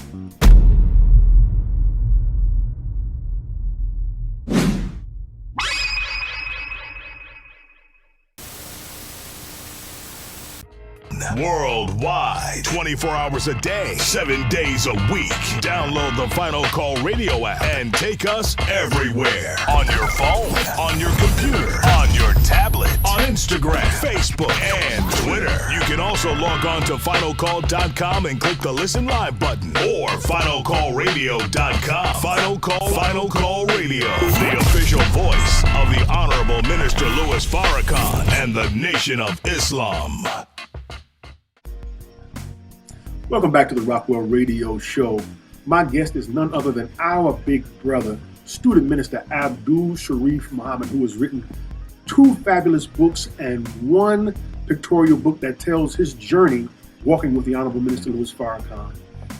Worldwide, 24 hours a day, 7 days a week. Download the Final Call Radio app and take us everywhere. On your phone, on your computer, on your tablet, on Instagram, Facebook, and Twitter. You can also log on to finalcall.com and click the Listen Live button or finalcallradio.com. Final Call Radio, the official official voice of the Honorable Minister Louis Farrakhan and the Nation of Islam. Welcome back to the Rockwell Radio Show. My guest is none other than our big brother, Student Minister Abdul Sharrieff Muhammad, who has written 2 fabulous books and 1 pictorial book that tells his journey walking with the Honorable Minister Louis Farrakhan.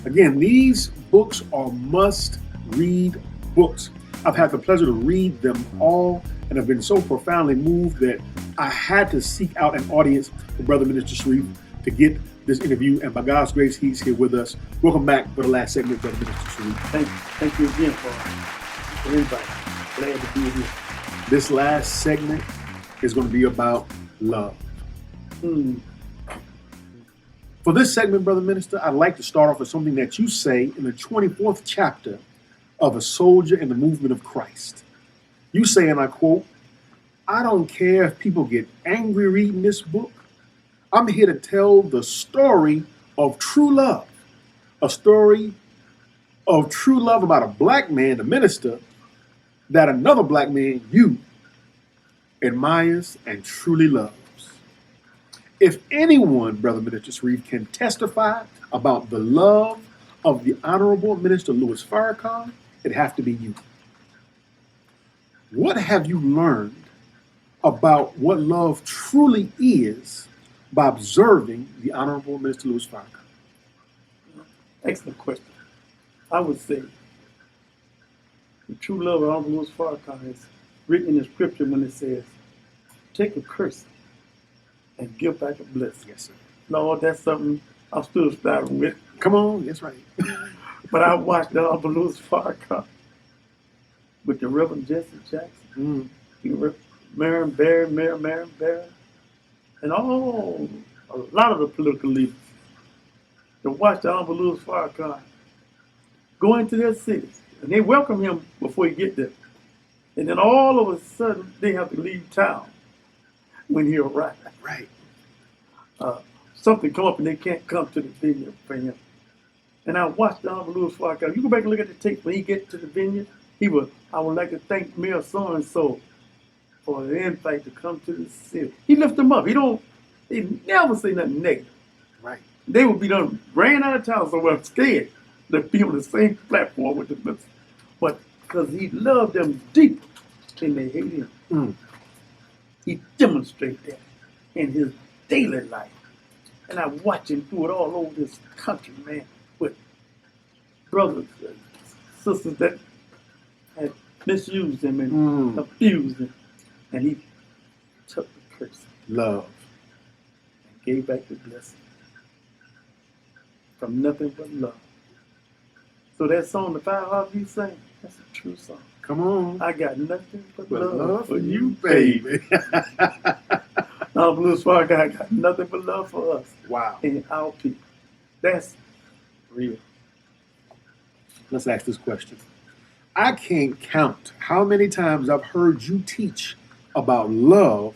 Again, these books are must-read books. I've had the pleasure to read them all and have been so profoundly moved that I had to seek out an audience for Brother Minister Sharrieff to get this interview, and by God's grace, he's here with us. Welcome back for the last segment, Brother Minister Sharrieff. Thank you again for everybody. Glad to be here. This last segment is going to be about love. For this segment, Brother Minister, I'd like to start off with something that you say in the 24th chapter of A Soldier in the Movement of Christ. You say, and I quote, "I don't care if people get angry reading this book. I'm here to tell the story of true love. A story of true love about a black man, the minister, that another black man, you, admires and truly loves. If anyone, Brother Minister Sharrieff, can testify about the love of the Honorable Minister Louis Farrakhan, it'd have to be you. What have you learned about what love truly is by observing the Honorable Minister Louis Farrakhan?" Excellent question. I would say the true love of Honorable Louis Farrakhan is written in the scripture when it says, "Take a curse and give back a blessing." Yes, sir. Lord, that's something I'm still striving with. Come on, that's right. But I watched the Honorable Louis Farrakhan with the Reverend Jesse Jackson, Marion Barry, and a lot of the political leaders to watch the Honorable Louis Farrakhan go into their cities. And they welcome him before he get there. And then all of a sudden, they have to leave town when he arrives. Right. Something come up and they can't come to the vineyard for him. And I watched the Honorable Louis Farrakhan. You go back and look at the tape when he get to the vineyard. I would like to thank Mayor so-and-so for the invite to come to the city. He lift them up. He never say nothing negative. Right. They would be done, ran out of town somewhere scared to be on the same platform with the minister. But because he loved them deep and they hate him. He demonstrated that in his daily life. And I watch him do it all over this country, man, with brothers and sisters that had misused him and abused him. And he took the curse. Love. And gave back the blessing. From nothing but love. So that song, the Five Hearts you sang, that's a true song. Come on. I got nothing but But love for you, baby. Honorable Louis Farrakhan got nothing but love for us. Wow. And our people. That's real. Let's ask this question. I can't count how many times I've heard you teach about love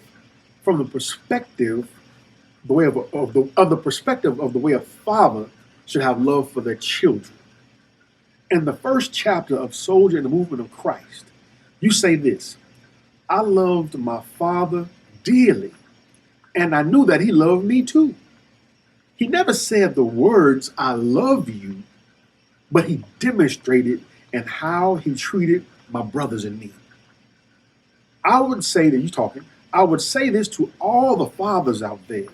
from the perspective, the way of the perspective of the way a father should have love for their children. In the first chapter of Soldier in the Movement of Christ, you say this: "I loved my father dearly, and I knew that he loved me too. He never said the words, 'I love you,' but he demonstrated in how he treated my brothers and me." I would say this to all the fathers out there.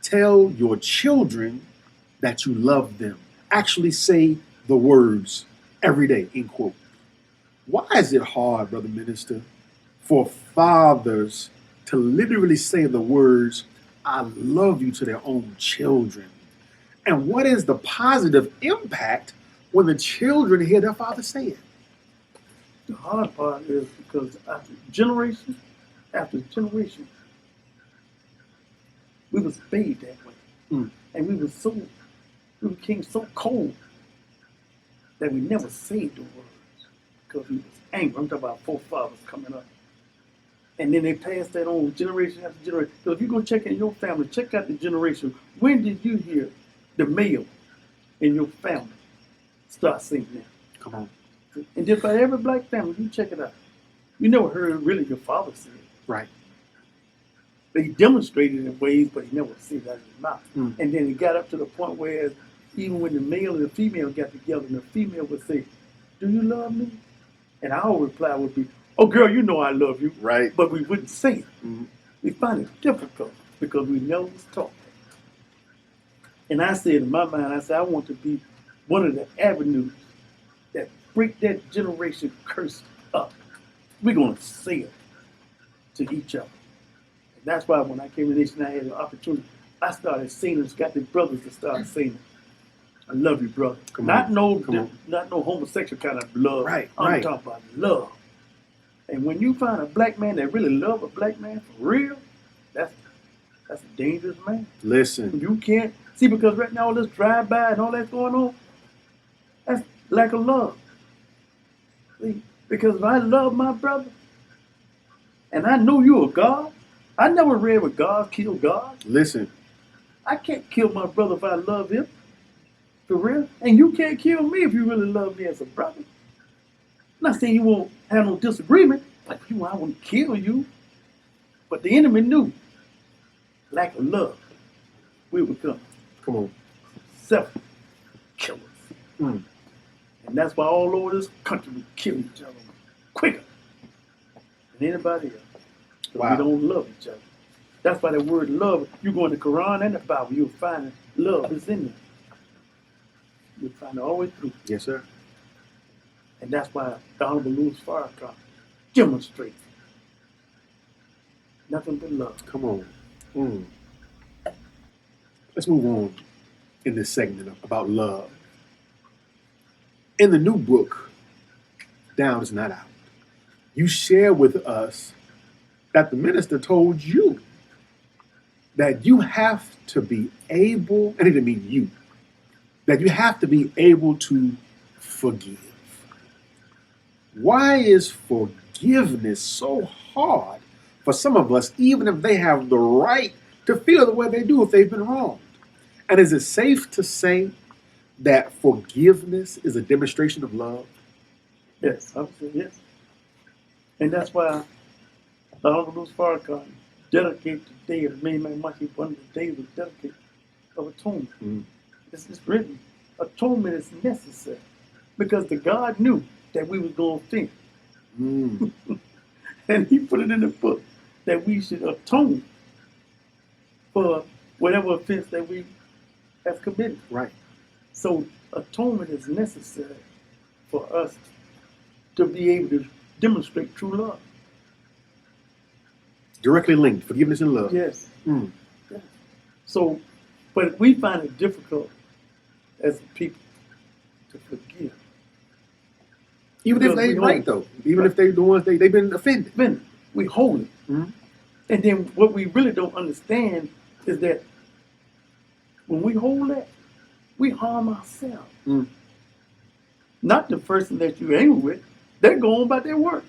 Tell your children that you love them. Actually say the words every day, end quote. Why is it hard, Brother Minister, for fathers to literally say the words, "I love you," to their own children? And what is the positive impact when the children hear their father say it? The hard part is because after generation, we was made that way. And we became so cold that we never said the words because we was angry. I'm talking about forefathers coming up. And then they passed that on generation after generation. So if you go check in your family, check out the generation. When did you hear the male in your family start singing that? Come on. And just by every black family, you check it out. You never heard really your father say it. Right. He demonstrated it in ways, but he never said that in his mouth. Mm. And then it got up to the point where even when the male and the female got together, and the female would say, "Do you love me?" And our reply would be, "Oh, girl, you know I love you." Right. But we wouldn't say it. Mm-hmm. We find it difficult because we never was taught that. And I said in my mind, I said, I want to be one of the avenues that break that generation curse up. We're going to say it to each other. And that's why when I came to the nation, I had an opportunity. I started saying it, got the brothers to start saying it. I love you, brother. Not no homosexual kind of love. Right, I'm right. talking about love. And when you find a black man that really love a black man for real, that's a dangerous man. Listen. You can't see, because right now all this drive-by and all that's going on, that's lack of love. See? Because if I love my brother, and I know you're a God, I never read where God killed God. Listen. I can't kill my brother if I love him. For real. And you can't kill me if you really love me as a brother. I'm not saying you won't have no disagreement, but I won't kill you. But the enemy knew lack of love, we would become self-killers. Mm. And that's why all over this country we kill each other quicker than anybody else. Wow. We don't love each other. That's why the word love, you go in the Quran and the Bible, you'll find love is in there. You'll find it all the way through. Yes, sir. And that's why the Honorable Louis Farrakhan demonstrates nothing but love. Come on. Mm. Let's move on in this segment about love. In the new book, Down is Not Out, you share with us that the minister told you that you have to be able, and it didn't mean you, that you have to be able to forgive. Why is forgiveness so hard for some of us, even if they have the right to feel the way they do if they've been wronged? And is it safe to say that forgiveness is a demonstration of love? Yes, I would say yes. And that's why the Honorable Louis Farrakhan dedicated the day of the Main Man March, one of the days was dedicated of atonement. Mm. It's written, atonement is necessary because the God knew that we was going to offend. Mm. And he put it in the book that we should atone for whatever offense that we have committed. Right. So atonement is necessary for us to be able to demonstrate true love. Directly linked, forgiveness and love. Yes. Mm. Yeah. So, but we find it difficult as people to forgive. Even if they right, though. Even if they're the ones they've been offended. We hold it. Mm-hmm. And then what we really don't understand is that when we hold that, we harm ourselves. Mm. Not the person that you're angry with. They're going about their work.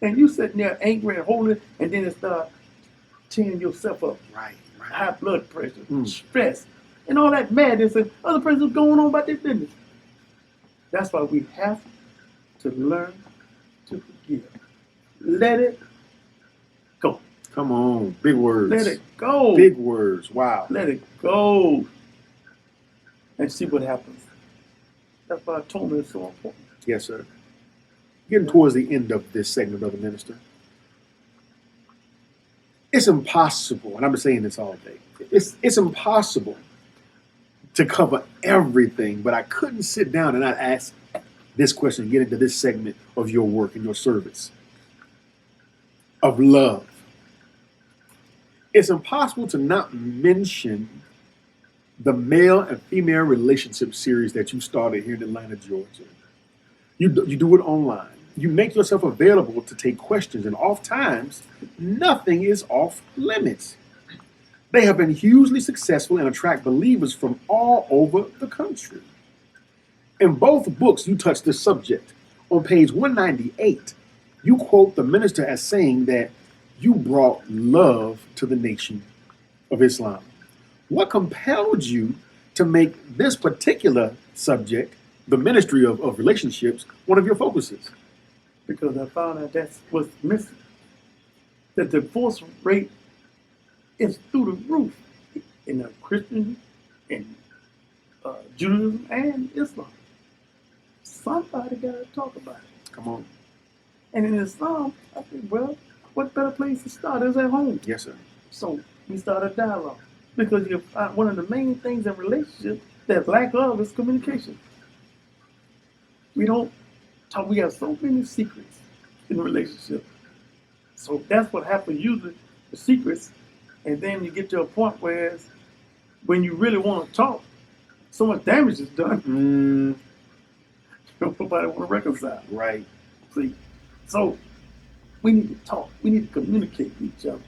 And you sitting there angry and holding it, and then it starts tearing yourself up. Right. High blood pressure, stress, and all that madness, and other person's going on about their business. That's why we have to learn to forgive. Let it go. Come on. Big words. Let it go. Big words. Wow. Let it go. And see what happens. That's why atonement is so important. Yes, sir. Getting towards the end of this segment, Brother Minister. It's impossible, and I've been saying this all day, it's impossible to cover everything, but I couldn't sit down and not ask this question and get into this segment of your work and your service of love. It's impossible to not mention the male and female relationship series that you started here in Atlanta, Georgia. You do it online. You make yourself available to take questions, and oftentimes, nothing is off limits. They have been hugely successful and attract believers from all over the country. In both books, you touch this subject. On page 198, you quote the minister as saying that you brought love to the nation of Islam. What compelled you to make this particular subject, the ministry of relationships, one of your focuses? because I found out that's what's missing. The divorce rate is through the roof in the Christian, in Judaism, and Islam. Somebody got to talk about it. Come on. And in Islam, I think, well, what better place to start is at home. Yes, sir. So we started dialogue. Because one of the main things in relationships that lack of is communication. We don't talk. We have so many secrets in a relationship. So that's what happens usually, the secrets. And then you get to a point where when you really want to talk, so much damage is done. Nobody want to reconcile. Right. See? So we need to talk. We need to communicate with each other.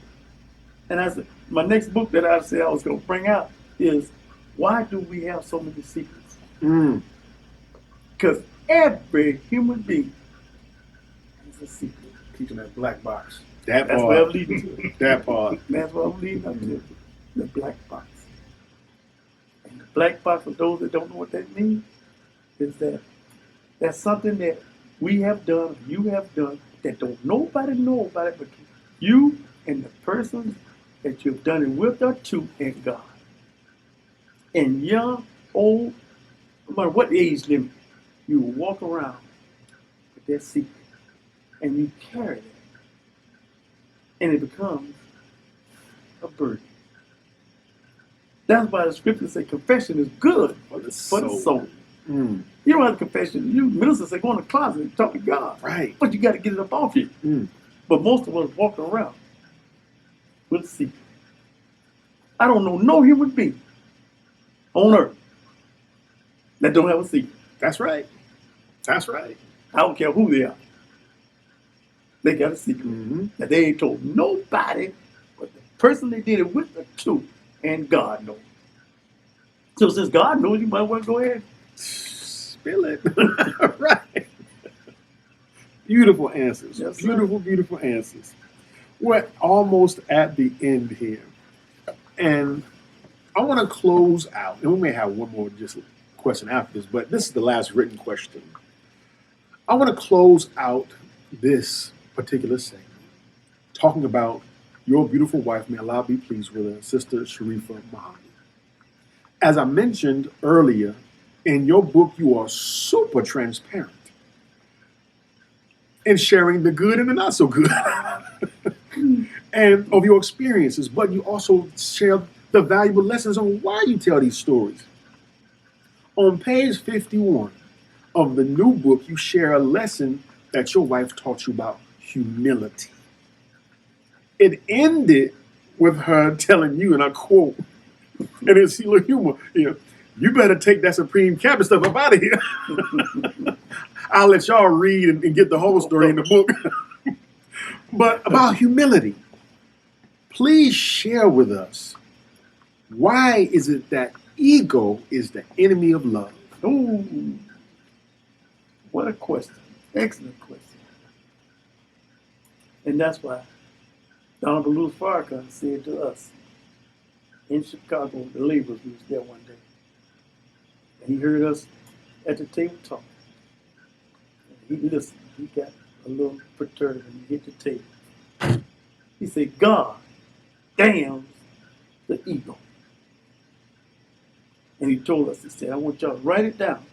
And I said, my next book that I said I was going to bring out is, why do we have so many secrets? Because every human being has a secret. Keeping that black box. That's where I'm leading to. That part. That's what I'm leading up to. The black box. And the black box, for those that don't know what that means, is that that's something that we have done, you have done, that don't nobody know about it but you and the person that you've done it with or to, and God. And young, old, no matter what age limit, you will walk around with that secret. And you carry it. And it becomes a burden. That's why the scriptures say confession is good for the soul. You don't have to confession. You ministers say go in the closet and talk to God. Right. But you got to get it up off you. But most of us walk around with a secret. I don't know no human being on earth that don't have a secret. That's right. That's right. I don't care who they are. They got a secret that they ain't told nobody but the person they did it with or to, and God knows. So since God knows, you might want to go ahead. Spill it. Right. Beautiful answers. Yes, beautiful, beautiful answers. We're almost at the end here. And I want to close out, and we may have one more just question after this, but this is the last written question. I want to close out this particular segment talking about your beautiful wife, may Allah be pleased with her, Sister Sharrieff Muhammad. As I mentioned earlier, in your book, you are super transparent in sharing the good and the not so good and of your experiences, but you also share the valuable lessons on why you tell these stories. On page 51 of the new book, you share a lesson that your wife taught you about humility. It ended with her telling you, and I quote, and it's a little humor, you better take that Supreme Cabinet stuff up out of here. I'll let y'all read and get the whole story in the book. But about humility, please share with us, why is it that ego is the enemy of love? Ooh, what a question. Excellent question. And that's why Honorable Louis Farrakhan said to us in Chicago, the laborers, we was there one day. And he heard us at the table talking. He listened. He got a little perturbed and he hit the table. He said, God damns the ego. And he told us, he said, I want y'all to write it down.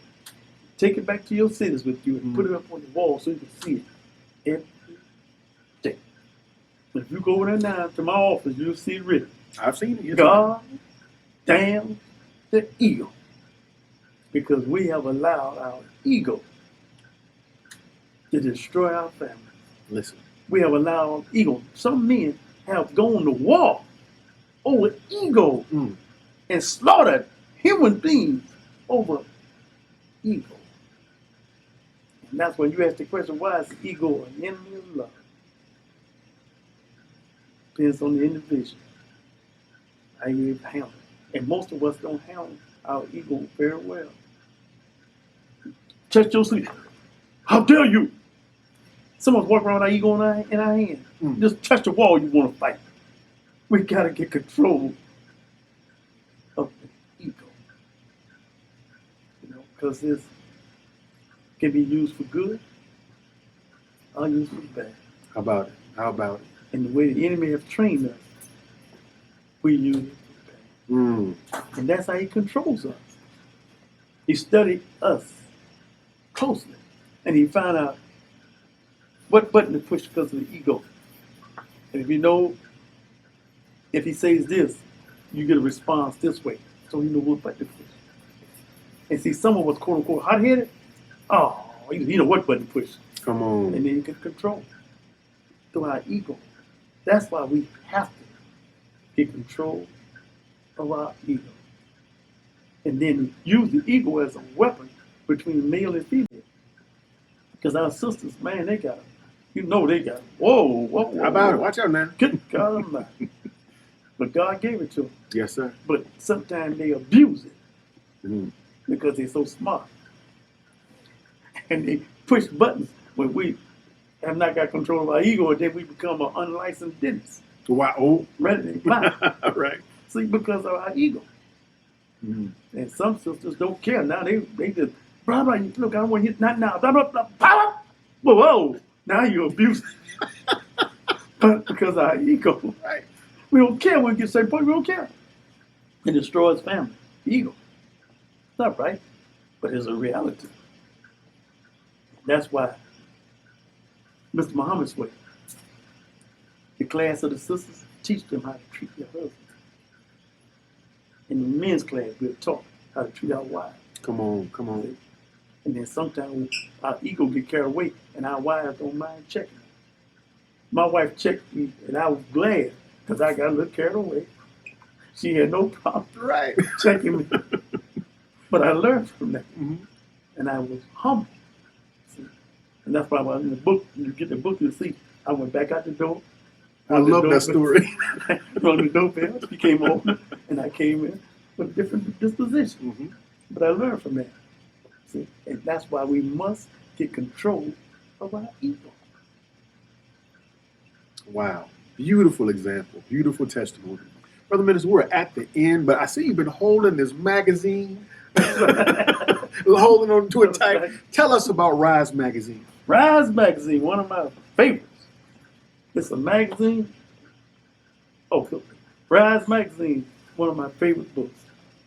Take it back to your cities with you and put it up on the wall so you can see it every day. If you go over there now to my office, you'll see it written. I've seen it. Yes, God damn the ego. Because we have allowed our ego to destroy our family. Listen. We have allowed ego. Some men have gone to war over ego and slaughtered human beings over ego. And that's when you ask the question, why is the ego an enemy of love? Depends on the individual. How you handle it. And most of us don't handle our ego very well. Touch your sleep. How dare you? Someone's walking around with our ego in our hand. Just touch the wall, you want to fight. We got to get control of the ego. Because it can be used for good I'll use it for the bad. How about it? How about it? And the way the enemy has trained us, we use it for the bad. And that's how he controls us. He studied us closely, and he found out what button to push because of the ego. And if you know, if he says this, you get a response this way. So you know what button to push. And see, some of us, quote unquote, hot-headed, you know what button to push. Come on. And then you can control through our ego. That's why we have to get control of our ego. And then use the ego as a weapon between male and female. Because our sisters, man, they got it. You know they got it. Whoa. How about it? Watch out now. Good God Almighty. But God gave it to them. Yes, sir. But sometimes they abuse it because they're so smart. And they push buttons when we have not got control of our ego, and then we become an unlicensed dentist. Wow. Rather than mouth. Right. See, because of our ego. And some sisters don't care. Now they just, blah, blah, look, I don't want to hit, not now, blah, blah, blah, blah. Whoa, now you're abusing. But because of our ego, right? We don't care when we get to a certain point, we don't care. It destroys family, ego. It's not right, but it's a reality. That's why Mr. Muhammad's way, the class of the sisters, teach them how to treat their husbands. In the men's class, we're taught how to treat our wives. Come on. And then sometimes our ego get carried away, and our wives don't mind checking. My wife checked me, and I was glad, because I got a little carried away. She had no problem checking me. But I learned from that. And I was humble. See? And that's why in the book, you get the book, you see, I went back out the door. I love that story. Rung the doorbell. He came over, and I came in with a different disposition. But I learned from that. See, and that's why we must get control of our ego. Wow. Beautiful example. Beautiful testimony. Brother Minister, we're at the end, but I see you've been holding this magazine. Holding on to it tight. Tell us about Rise Magazine. Rise Magazine, one of my favorites. It's a magazine. Rise Magazine, one of my favorite books.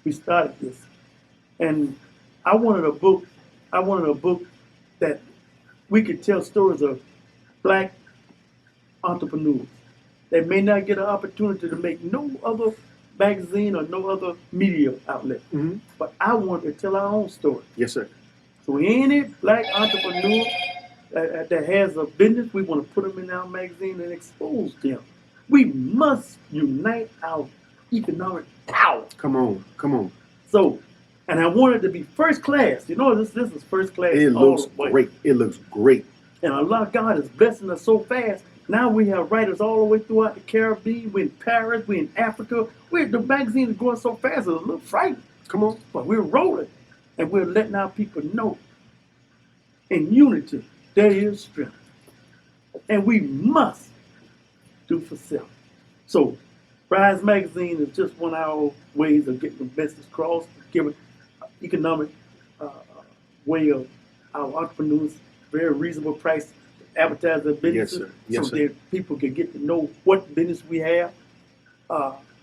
We started this. And I wanted a book that we could tell stories of black entrepreneurs that may not get an opportunity to make no other magazine or no other media outlet. But I wanted to tell our own story. Yes, sir. So any black entrepreneur that has a business, we want to put them in our magazine and expose them. We must unite our economic power. Come on. So, and I wanted to be first class. You know, this is first class. It looks great. It looks great. And Allah, God is blessing us so fast. Now we have writers all the way throughout the Caribbean. We're in Paris. We're in Africa. The magazine is going so fast. It's a little frightening. Come on. But we're rolling. And we're letting our people know in unity there is strength. And we must do for self. So Rise Magazine is just one of our ways of getting the message across, giving economic way of our entrepreneurs very reasonable price to advertise their businesses. Yes, so that people can get to know what business we have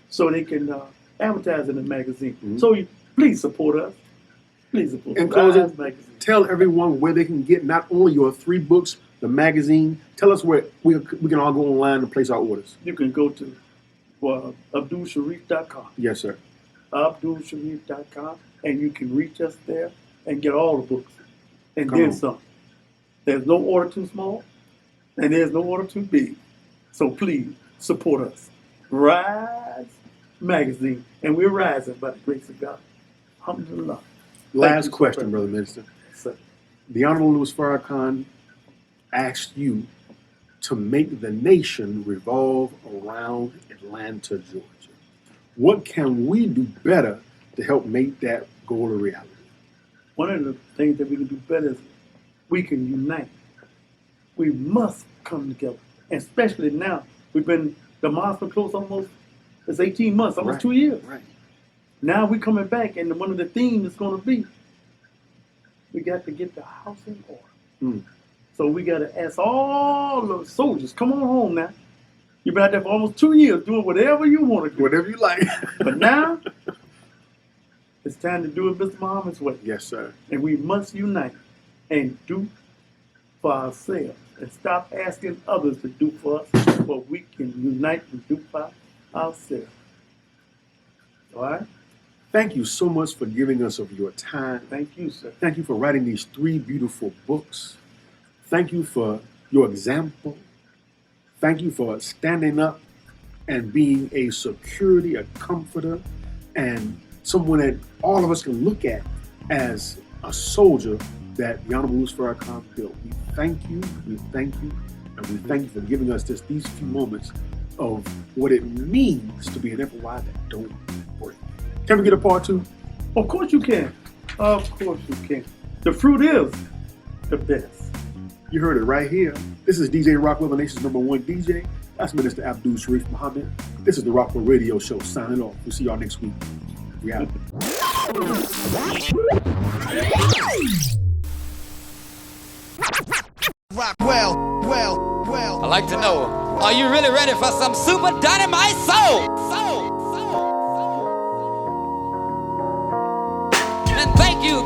so they can advertise in the magazine. So please support us. Please support us. In closing, tell everyone where they can get not only your 3 books, the magazine. Tell us where we can all go online and place our orders. You can go to AbdulSharrieff.com. Yes, sir. AbdulSharrieff.com, and you can reach us there and get all the books. And then some. There's no order too small, and there's no order too big. So please support us. Rise Magazine, and we're rising by the grace of God. Alhamdulillah. Last question, Brother Minister. Yes, sir. The Honorable Louis Farrakhan asked you to make the nation revolve around Atlanta, Georgia. What can we do better to help make that goal a reality? One of the things that we can do better is we can unite. We must come together. And especially now, the mosque been closed almost, it's 18 months, almost 2 years. Right. Now we're coming back, and one of the themes is going to be, we got to get the house in order. So we got to ask all the soldiers, come on home now. You've been out there for almost 2 years doing whatever you want to do. Whatever you like. But now, it's time to do it Mr. Muhammad's way. Yes, sir. And we must unite and do for ourselves. And stop asking others to do for us what we can unite and do for ourselves. All right? Thank you so much for giving us of your time. Thank you, sir. Thank you for writing these 3 beautiful books. Thank you for your example. Thank you for standing up and being a security, a comforter, and someone that all of us can look at as a soldier that the Honorable Louis Farrakhan built. We thank you, and we thank you for giving us just these few moments of what it means to be an FOI that don't break. Can we get a part 2? Of course you can. Of course you can. The fruit is the best. You heard it right here. This is DJ Rockwell, the nation's #1 DJ. That's Minister Abdul Sharrieff Muhammad. This is the Rockwell Radio Show signing off. We'll see y'all next week. We out. Rockwell. I'd like to know, are you really ready for some super dynamite soul? And thank you.